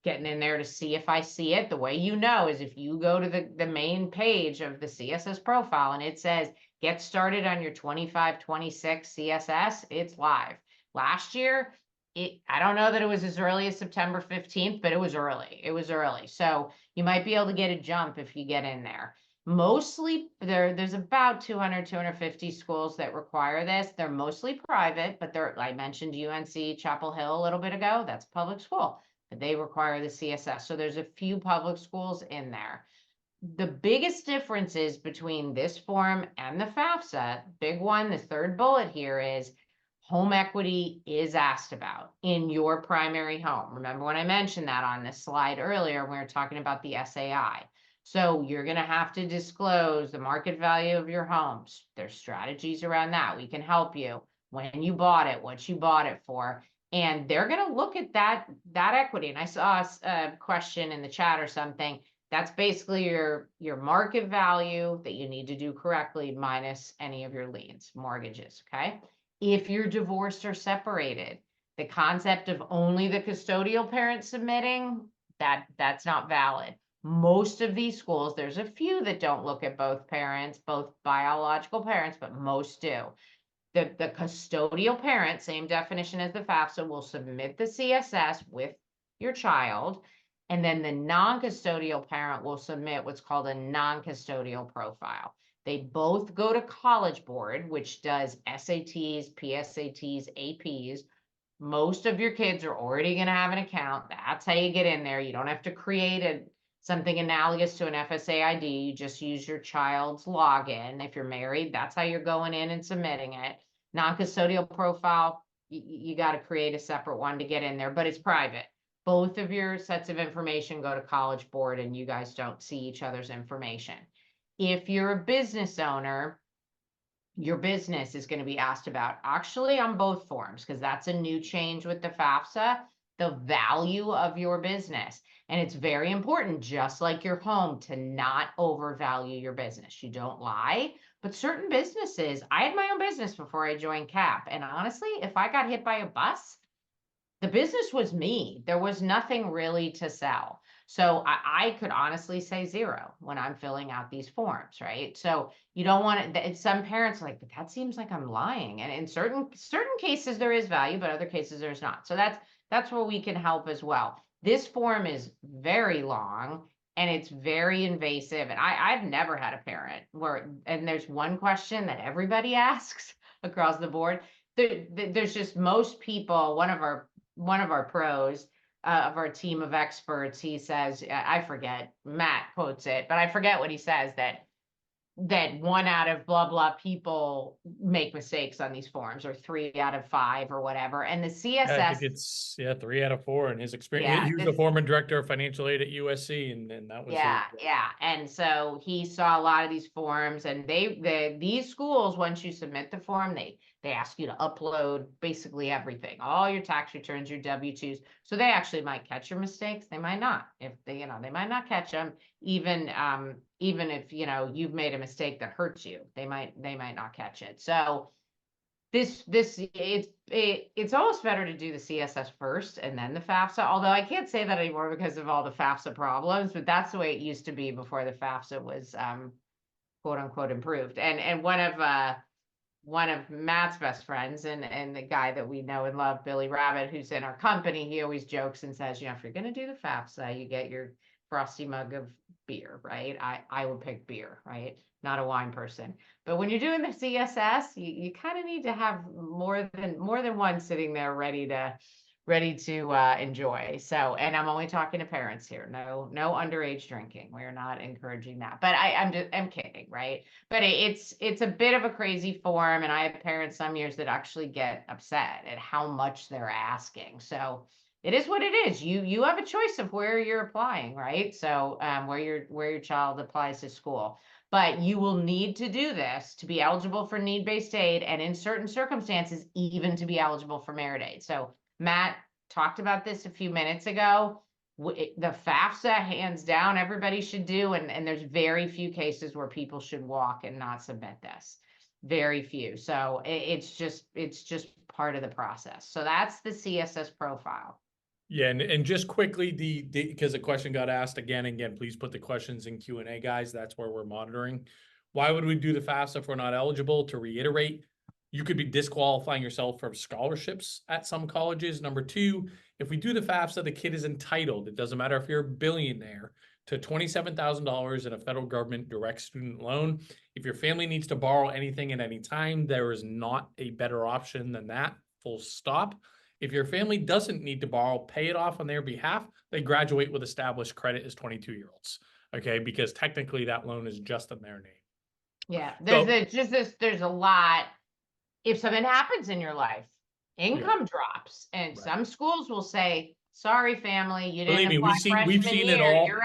S2: getting in there to see if I see it. The way you know is if you go to the main page of the CSS profile and it says get started on your 25-26 CSS, it's live. Last year, I don't know that it was as early as September 15th, but it was early. It was early. So you might be able to get a jump if you get in there. Mostly there's about 200, 250 schools that require this. They're mostly private, but I mentioned UNC Chapel Hill a little bit ago. That's a public school. They require the CSS. So there's a few public schools in there. The biggest differences between this form and the FAFSA, big one, the third bullet here, is home equity is asked about in your primary home. Remember when I mentioned that on this slide earlier, we were talking about the SAI. So you're going to have to disclose the market value of your homes. There's strategies around that. We can help you. When you bought it, what you bought it for. And they're going to look at that equity. And I saw a question in the chat or something. That's basically your market value that you need to do correctly minus any of your liens, mortgages, okay? If you're divorced or separated, the concept of only the custodial parent submitting, that's not valid. Most of these schools, there's a few that don't look at both parents, both biological parents, but most do. The custodial parent, same definition as the FAFSA, will submit the CSS with your child, and then the non-custodial parent will submit what's called a non-custodial profile. They both go to College Board, which does SATs, PSATs, APs. Most of your kids are already going to have an account. That's how you get in there. You don't have to create something analogous to an FSA ID. You just use your child's login. If you're married, that's how you're going in and submitting it. Non-custodial profile, you got to create a separate one to get in there, but it's private. Both of your sets of information go to College Board, and you guys don't see each other's information. If you're a business owner, your business is going to be asked about actually on both forms, because that's a new change with the FAFSA, the value of your business. And it's very important, just like your home, to not overvalue your business. You don't lie, but certain businesses, I had my own business before I joined CAP. And honestly, if I got hit by a bus, the business was me. There was nothing really to sell. So I could honestly say zero when I'm filling out these forms, right? So you don't want to, some parents are like, but that seems like I'm lying. And in certain cases there is value, but other cases there's not. So that's where we can help as well. This form is very long and it's very invasive. And I've never had a parent and there's one question that everybody asks across the board. There's just most people, one of our pros of our team of experts, he says, I forget, Matt quotes it, but I forget what he says, that that 1 out of blah blah people make mistakes on these forms, or 3 out of 5 or whatever. And the
S1: Yeah, I think
S2: CSS,
S1: it's 3 out of 4 in his experience.
S2: yeah,
S1: He was the
S2: this,
S1: former director of financial aid at USC, and that was his.
S2: yeah. And so he saw a lot of these forms, and these schools, once you submit the form, they ask you to upload basically everything, all your tax returns, your W-2s. So they actually might catch your mistakes. They might not. If they, they might not catch them, even if, you've made a mistake that hurts you, they might not catch it. So it's almost better to do the CSS first and then the FAFSA. Although I can't say that anymore because of all the FAFSA problems, but that's the way it used to be before the FAFSA was quote unquote improved. And one of Matt's best friends, and the guy that we know and love, Billy Rabbit, who's in our company, he always jokes and says, if you're going to do the FAFSA, you get your frosty mug of beer, right? I would pick beer, right? Not a wine person. But when you're doing the CSS, you kind of need to have more than one sitting there ready to enjoy. So, and I'm only talking to parents here. No underage drinking. We're not encouraging that. But I'm kidding, right? But it's a bit of a crazy form, and I have parents some years that actually get upset at how much they're asking. So it is what it is. You have a choice of where you're applying, right? So where your child applies to school. But you will need to do this to be eligible for need-based aid, and in certain circumstances, even to be eligible for merit aid. So Matt talked about this a few minutes ago. The FAFSA, hands down, everybody should do, and there's very few cases where people should walk and not submit this. Very few. So it's just part of the process. So that's the CSS profile.
S1: Yeah, and just quickly, because the question got asked again and again, please put the questions in Q&A, guys. That's where we're monitoring. Why would we do the FAFSA if we're not eligible? To reiterate, you could be disqualifying yourself from scholarships at some colleges. Number two, if we do the FAFSA, the kid is entitled. It doesn't matter if you're a billionaire, to $27,000 in a federal government direct student loan. If your family needs to borrow anything at any time, there is not a better option than that, full stop. If your family doesn't need to borrow, pay it off on their behalf. They graduate with established credit as 22-year-olds. Okay, because technically that loan is just in their name.
S2: Yeah,
S1: So
S2: there's a lot. If something happens in your life,
S1: yeah,
S2: income drops, and
S1: right.
S2: some schools will say, "Sorry, family, you
S1: Believe
S2: didn't
S1: me,
S2: apply
S1: we've
S2: freshman
S1: seen it
S2: year.
S1: all.
S2: You're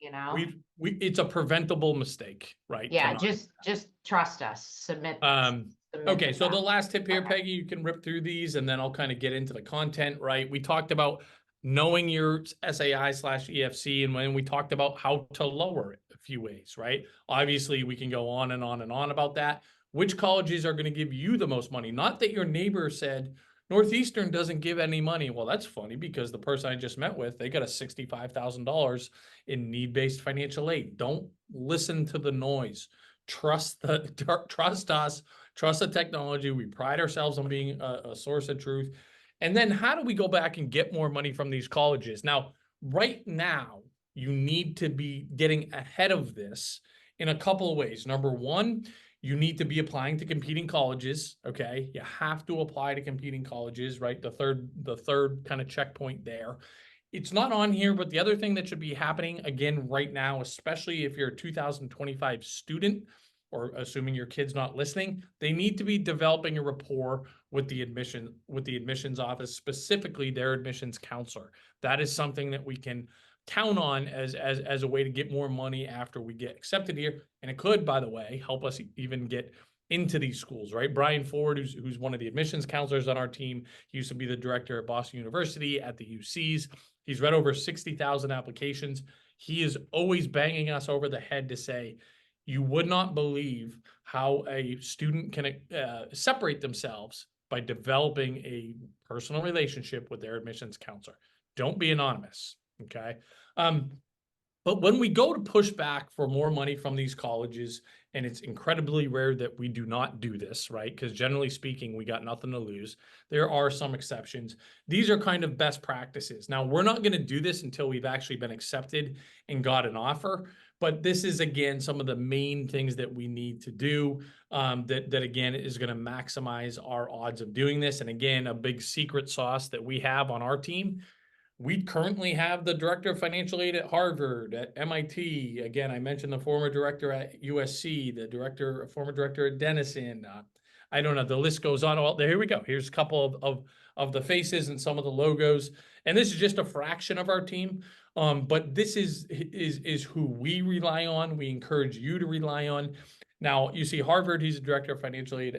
S1: Yeah,
S2: out."
S1: it's a preventable mistake, right? To
S2: Yeah,
S1: not.
S2: just trust us.
S1: Um,
S2: Submit the
S1: okay, so the
S2: file.
S1: last tip here,
S2: Okay.
S1: Peggy, you can rip through these and then I'll kind of get into the content, right? We talked about knowing your SAI/EFC, and when we talked about how to lower it a few ways, right? Obviously, we can go on and on and on about that. Which colleges are going to give you the most money? Not that your neighbor said Northeastern doesn't give any money. Well, that's funny because the person I just met with, they got a $65,000 in need-based financial aid. Don't listen to the noise. Trust us, trust the technology. We pride ourselves on being a source of truth. And then how do we go back and get more money from these colleges? Now, right now, you need to be getting ahead of this in a couple of ways. Number one, you need to be applying to competing colleges. Okay. You have to apply to competing colleges, right? The third kind of checkpoint there. It's not on here, but the other thing that should be happening again right now, especially if you're a 2025 student, or assuming your kid's not listening, they need to be developing a rapport with the admissions office, specifically their admissions counselor. That is something that we can count on as a way to get more money after we get accepted here. And it could, by the way, help us even get into these schools, right? Brian Ford, who's one of the admissions counselors on our team, he used to be the director at Boston University at the UCs. He's read over 60,000 applications. He is always banging us over the head to say, you would not believe how a student can separate themselves by developing a personal relationship with their admissions counselor. Don't be anonymous, okay? But when we go to push back for more money from these colleges, and it's incredibly rare that we do not do this, right? Because generally speaking, we got nothing to lose. There are some exceptions. These are kind of best practices. Now, we're not going to do this until we've actually been accepted and got an offer. But this is, again, some of the main things that we need to do that again, is going to maximize our odds of doing this. And again, a big secret sauce that we have on our team. We currently have the director of financial aid at Harvard, at MIT. Again, I mentioned the former director at USC, the former director at Denison. I don't know, the list goes on. Well, here we go. Here's a couple of the faces and some of the logos. And this is just a fraction of our team. But this is who we rely on. We encourage you to rely on. Now, you see Harvard, he's a director of financial aid,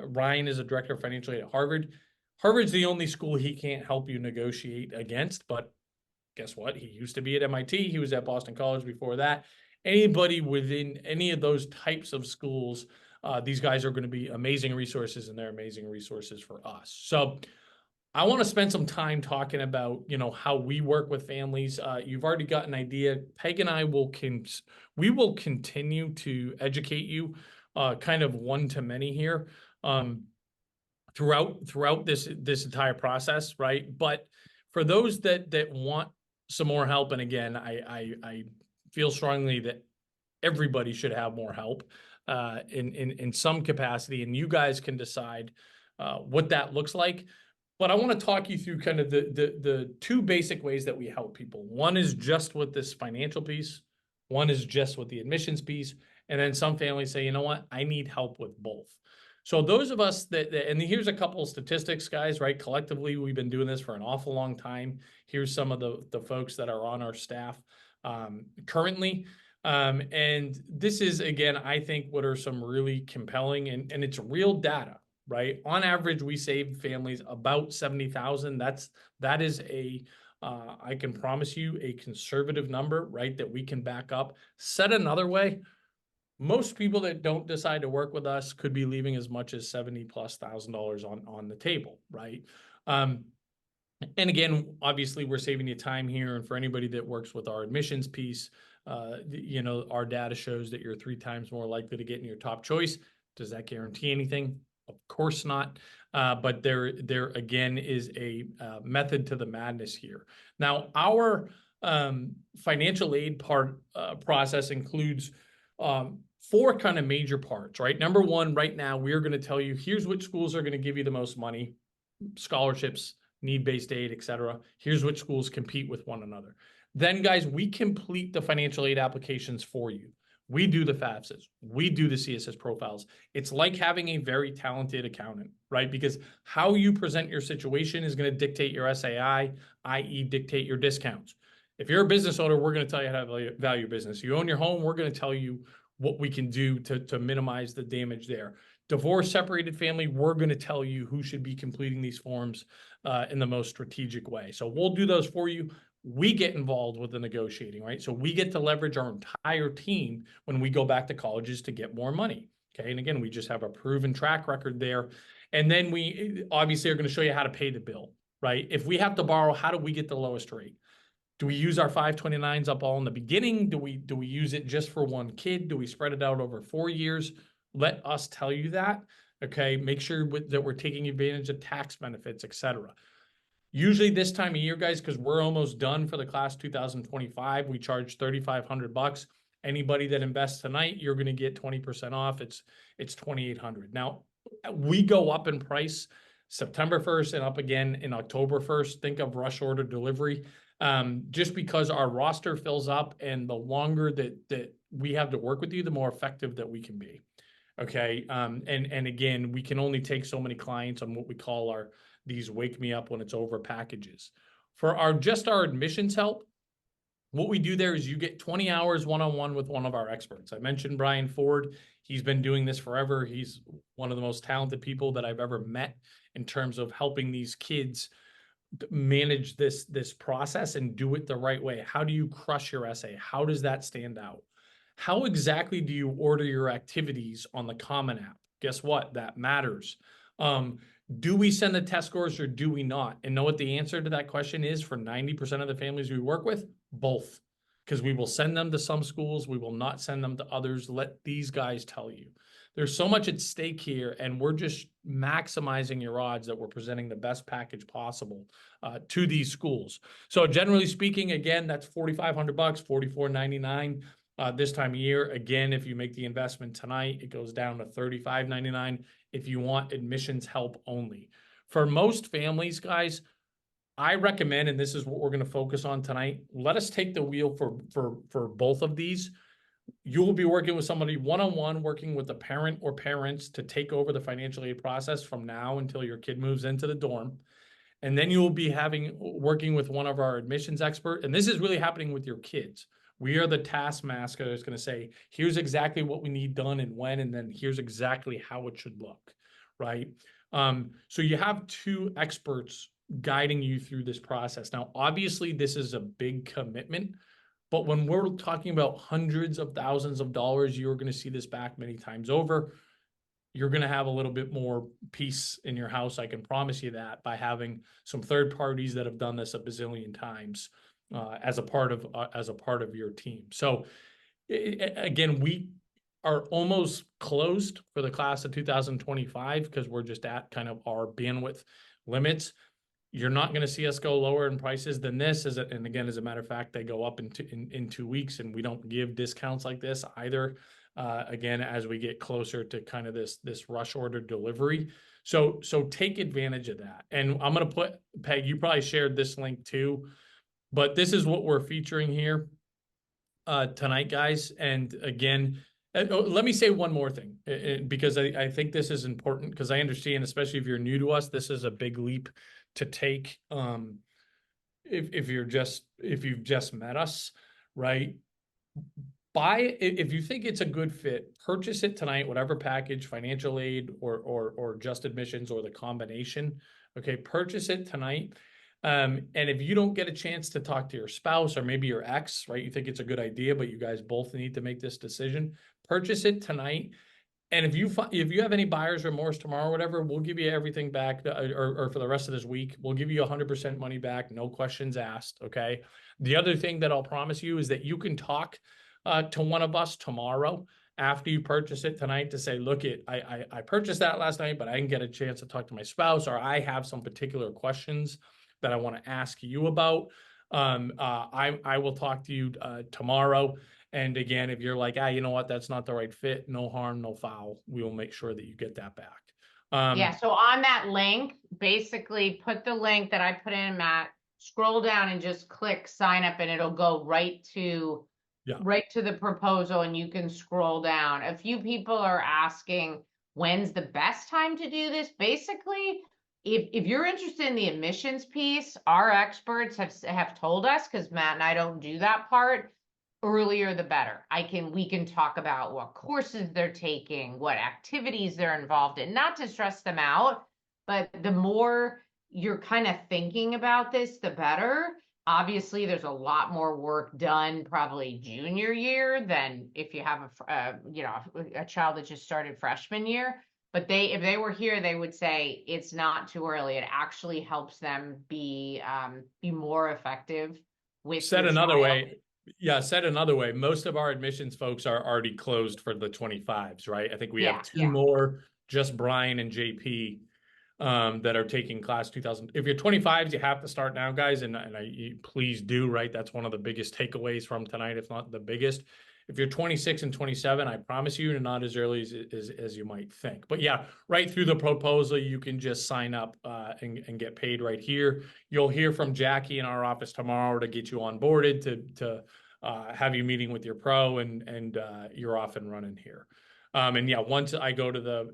S1: Ryan is a director of financial aid at Harvard. Harvard's the only school he can't help you negotiate against, but guess what? He used to be at MIT. He was at Boston College before that. Anybody within any of those types of schools, these guys are going to be amazing resources, and they're amazing resources for us. So I want to spend some time talking about, how we work with families. You've already got an idea. Peg and I we will continue to educate you, kind of one to many here. Throughout this entire process, right? But for those that want some more help, and again, I feel strongly that everybody should have more help in some capacity, and you guys can decide what that looks like. But I want to talk you through kind of the two basic ways that we help people. One is just with this financial piece. One is just with the admissions piece. And then some families say, you know what, I need help with both. So those of us and here's a couple of statistics, guys, right? Collectively, we've been doing this for an awful long time. Here's some of the folks that are on our staff currently. And this is, again, I think what are some really compelling and it's real data, right? On average, we save families about $70,000. That is I can promise you a conservative number, right? That we can back up. Said another way, most people that don't decide to work with us could be leaving as much as $70,000+ on the table, right? And again, obviously, we're saving you time here. And for anybody that works with our admissions piece, our data shows that you're 3 times more likely to get in your top choice. Does that guarantee anything? Of course not. But there again is a method to the madness here. Now, our financial aid process includes 4 kind of major parts, right? Number one, right now, we're going to tell you, here's which schools are going to give you the most money, scholarships, need-based aid, etc. Here's which schools compete with one another. Then, guys, we complete the financial aid applications for you. We do the FAFSAs. We do the CSS profiles. It's like having a very talented accountant, right? Because how you present your situation is going to dictate your SAI, i.e. dictate your discounts. If you're a business owner, we're going to tell you how to value your business. You own your home, we're going to tell you what we can do to minimize the damage there. Divorce, separated family, we're going to tell you who should be completing these forms in the most strategic way. So we'll do those for you. We get involved with the negotiating, right? So we get to leverage our entire team when we go back to colleges to get more money. Okay. And again, we just have a proven track record there. And then we obviously are going to show you how to pay the bill, right? If we have to borrow, how do we get the lowest rate? Do we use our 529s up all in the beginning? Do we use it just for one kid? Do we spread it out over 4 years? Let us tell you that. Okay. Make sure that we're taking advantage of tax benefits, etc. Usually this time of year, guys, because we're almost done for the class 2025, we charge $3,500. Anybody that invests tonight, you're going to get 20% off. It's $2,800. Now, we go up in price September 1st and up again in October 1st. Think of rush order delivery. Just because our roster fills up, and the longer that we have to work with you, the more effective that we can be. Okay. And again, we can only take so many clients on what we call these wake me up when it's over packages. For our admissions help, what we do there is you get 20 hours one-on-one with one of our experts. I mentioned Brian Ford. He's been doing this forever. He's one of the most talented people that I've ever met in terms of helping these kids manage this process and do it the right way. How do you crush your essay? How does that stand out? How exactly do you order your activities on the Common App? Guess what? That matters. Do we send the test scores or do we not? And know what the answer to that question is for 90% of the families we work with? Both. Because we will send them to some schools, we will not send them to others. Let these guys tell you. There's so much at stake here, and we're just maximizing your odds that we're presenting the best package possible to these schools. So generally speaking, again, that's $4,500, $44.99 this time of year. Again, if you make the investment tonight, it goes down to $35.99 if you want admissions help only. For most families, guys, I recommend, and this is what we're going to focus on tonight, let us take the wheel for both of these. You will be working with somebody one-on-one, working with the parent or parents to take over the financial aid process from now until your kid moves into the dorm. And then you will be working with one of our admissions expert. And this is really happening with your kids. We are the taskmaster that's going to say, here's exactly what we need done and when, and then here's exactly how it should look, right? So you have two experts guiding you through this process. Now, obviously, this is a big commitment, but when we're talking about hundreds of thousands of dollars, you're going to see this back many times over. You're going to have a little bit more peace in your house. I can promise you that, by having some third parties that have done this a bazillion times as a part of your team. So again, we are almost closed for the class of 2025 because we're just at kind of our bandwidth limits. You're not going to see us go lower in prices than this. And again, as a matter of fact, they go up in 2 weeks, and we don't give discounts like this either. Again, as we get closer to kind of this rush order delivery. So take advantage of that. And I'm going to put, Peg, you probably shared this link too, but this is what we're featuring here tonight, guys. And again, let me say one more thing, because I think this is important, because I understand, especially if you're new to us, this is a big leap to take. If you've just met us, right? If you think it's a good fit, purchase it tonight, whatever package, financial aid or just admissions or the combination. Okay, purchase it tonight. And if you don't get a chance to talk to your spouse or maybe your ex, right, you think it's a good idea, but you guys both need to make this decision, purchase it tonight. And if you have any buyer's remorse tomorrow or whatever, we'll give you everything back, or for the rest of this week, we'll give you 100% money back, no questions asked. Okay. The other thing that I'll promise you is that you can talk to one of us tomorrow after you purchase it tonight to say, look, I purchased that last night, but I didn't get a chance to talk to my spouse, or I have some particular questions that I want to ask you about. I will talk to you tomorrow. And again, if you're like, you know what, that's not the right fit, no harm, no foul. We will make sure that you get that back.
S2: Yeah, so on that link, basically put the link that I put in, Matt, scroll down and just click sign up, and it'll go right to
S1: Yeah.
S2: the proposal, and you can scroll down. A few people are asking when's the best time to do this. Basically, if you're interested in the admissions piece, our experts have told us, because Matt and I don't do that part, earlier the better. We can talk about what courses they're taking, what activities they're involved in, not to stress them out, but the more you're kind of thinking about this, the better. Obviously, there's a lot more work done probably junior year than if you have a child that just started freshman year. But if they were here, they would say it's not too early. It actually helps them be more effective with
S1: Said
S2: your
S1: another
S2: child.
S1: way, said another way, most of our admissions folks are already closed for the 25s, right? I think we have two more, just Brian and JP, that are taking class 2000. If you're 25s, you have to start now, guys, and please do, right? That's one of the biggest takeaways from tonight, if not the biggest. If you're 26 and 27, I promise you, not as early as you might think. But yeah, right through the proposal, you can just sign up and get paid right here. You'll hear from Jackie in our office tomorrow to get you onboarded, to have you meeting with your pro, and you're off and running here. And yeah, once I go to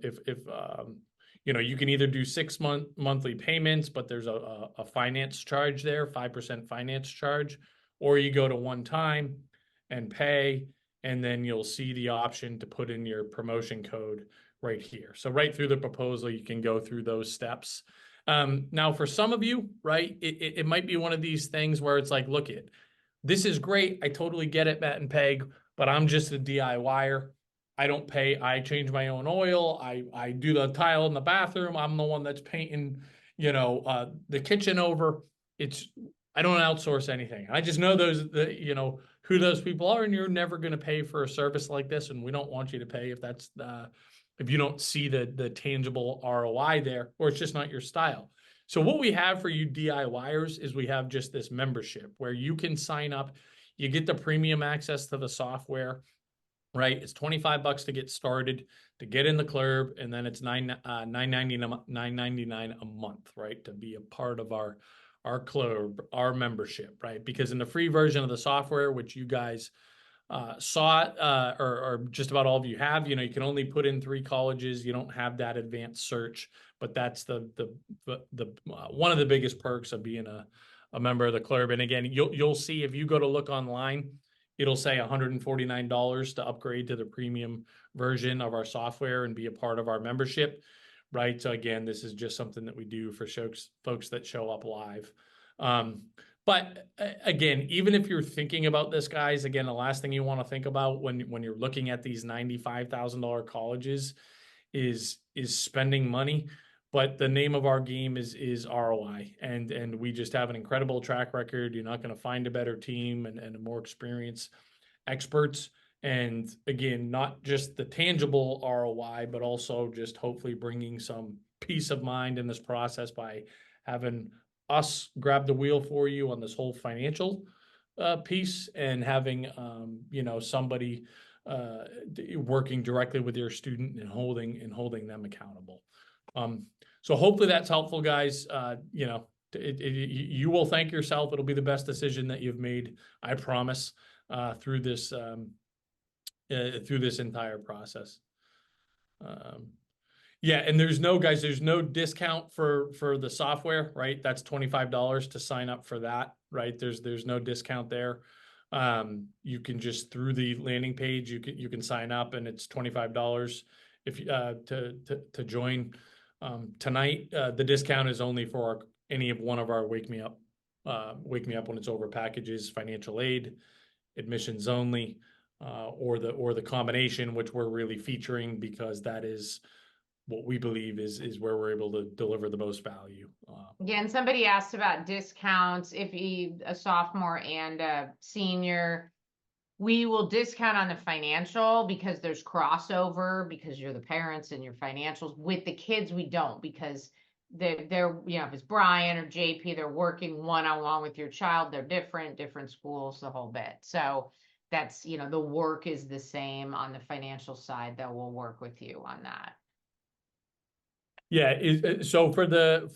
S1: you can either do 6 monthly payments, but there's a finance charge there, 5% finance charge, or you go to one time and pay, and then you'll see the option to put in your promotion code right here. So right through the proposal, you can go through those steps. Now, for some of you, right, it might be one of these things where it's like, look, this is great. I totally get it, Matt and Peg, but I'm just a DIYer. I don't pay. I change my own oil. I do the tile in the bathroom. I'm the one that's painting, the kitchen over. I don't outsource anything. I just know who those people are, and you're never going to pay for a service like this, and we don't want you to pay if you don't see the tangible ROI there, or it's just not your style. So what we have for you DIYers is we have just this membership where you can sign up. You get the premium access to the software, right? It's $25 to get started, to get in the club, and then it's $9.99 a month, right, to be a part of our our club, our membership, right? Because in the free version of the software, which you guys saw, or just about all of you have, you can only put in 3 colleges. You don't have that advanced search, but that's the one of the biggest perks of being a member of the club. And again, you'll see if you go to look online, it'll say $149 to upgrade to the premium version of our software and be a part of our membership, right? So again, this is just something that we do for folks that show up live. But again, even if you're thinking about this, guys, again, the last thing you want to think about when you're looking at these $95,000 colleges is spending money. But the name of our game is ROI, and we just have an incredible track record. You're not going to find a better team and a more experienced experts. And again, not just the tangible ROI, but also just hopefully bringing some peace of mind in this process by having us grab the wheel for you on this whole financial piece, and having somebody working directly with your student and holding them accountable. So hopefully that's helpful, guys. You will thank yourself. It'll be the best decision that you've made, I promise, through this entire process. Yeah, and there's no discount for the software, right? That's $25 to sign up for that, right? There's no discount there. You can just, through the landing page, you can sign up, and it's $25 if to join. Tonight, the discount is only for any of one of our Wake Me Up when it's over packages, financial aid, admissions only, or the combination, which we're really featuring because that is what we believe is where we're able to deliver the most value.
S2: Yeah, and somebody asked about discounts. If you a sophomore and a senior, we will discount on the financial because there's crossover, because you're the parents and your financials. With the kids, we don't, because they're if it's Brian or JP, they're working one-on-one with your child. They're different schools, the whole bit. So that's, the work is the same on the financial side, that will work with you on that.
S1: Yeah, so for the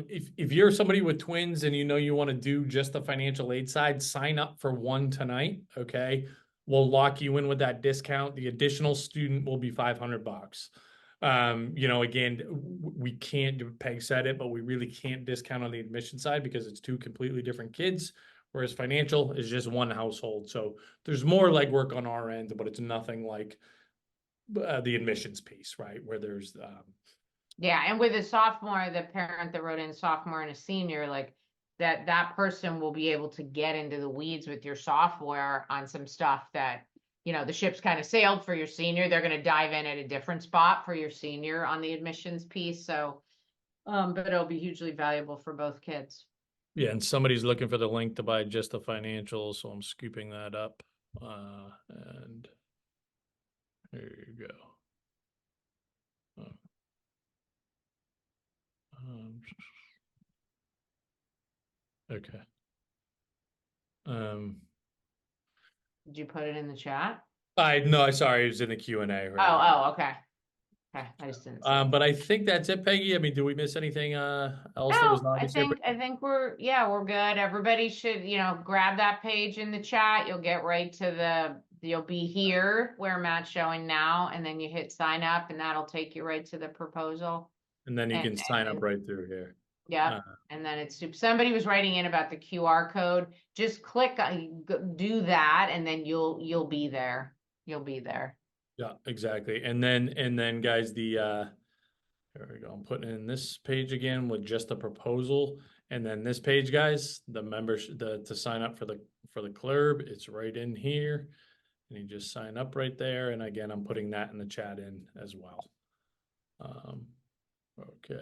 S1: if you're somebody with twins and you want to do just the financial aid side, sign up for one tonight, okay? We'll lock you in with that discount. The additional student will be $500. Again, we can't, Peg said it, but we really can't discount on the admission side because it's 2 completely different kids, whereas financial is just one household. So there's more legwork on our end, but it's nothing like the admissions piece, right? Where there's
S2: Yeah, and with a sophomore, the parent that wrote in sophomore and a senior, like that person will be able to get into the weeds with your software on some stuff that, the ship's kind of sailed for your senior. They're going to dive in at a different spot for your senior on the admissions piece. So, but it'll be hugely valuable for both kids.
S1: Yeah, and somebody's looking for the link to buy just the financials, so I'm scooping that up. And there you go. Okay.
S2: Did you put it in the chat?
S1: No, sorry, it was in the Q&A. Right?
S2: Oh, okay. Okay, I just didn't see it.
S1: But I think that's it, Peggy. I mean, do we miss anything else that was
S2: No,
S1: obvious here?
S2: I think we're good. Everybody should, grab that page in the chat. You'll get right to you'll be here where Matt's showing now, and then you hit sign up, and that'll take you right to the proposal.
S1: And then you can sign up right through here.
S2: Yeah, and then it's somebody was writing in about the QR code. Just click do that, and then you'll be there. You'll be there.
S1: Yeah, exactly. And then guys, there we go. I'm putting in this page again with just the proposal, and then this page, guys, the members to sign up for the club. It's right in here, and you just sign up right there. And again, I'm putting that in the chat in as well. Okay.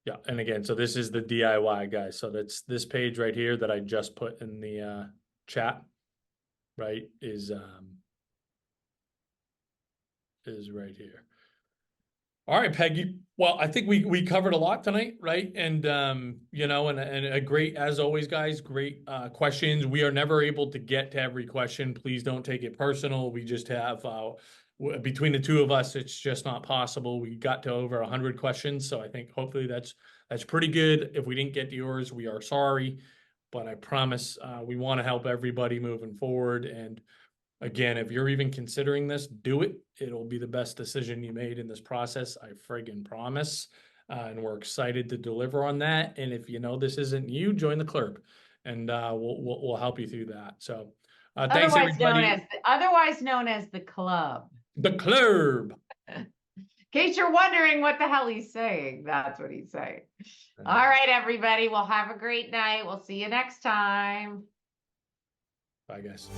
S1: Yeah, and again, so this is the DIY, guys. So that's this page right here that I just put in the chat, right? Is right here. All right, Peggy. Well, I think we covered a lot tonight, right? And and a great, as always, guys, great questions. We are never able to get to every question. Please don't take it personal. We just have between the two of us, it's just not possible. We got to over 100 questions, so I think hopefully that's That's pretty good. If we didn't get to yours, we are sorry, but I promise we want to help everybody moving forward. And again, if you're even considering this, do it. It'll be the best decision you made in this process. I friggin' promise. And we're excited to deliver on that. And if you know this isn't you, join the club, and we'll help you through that. So, thanks everybody.
S2: Otherwise known as the club.
S1: The club.
S2: In case you're wondering what the hell he's saying, that's what he's saying. All right, everybody. Well, have a great night. We'll see you next time.
S1: Bye, guys.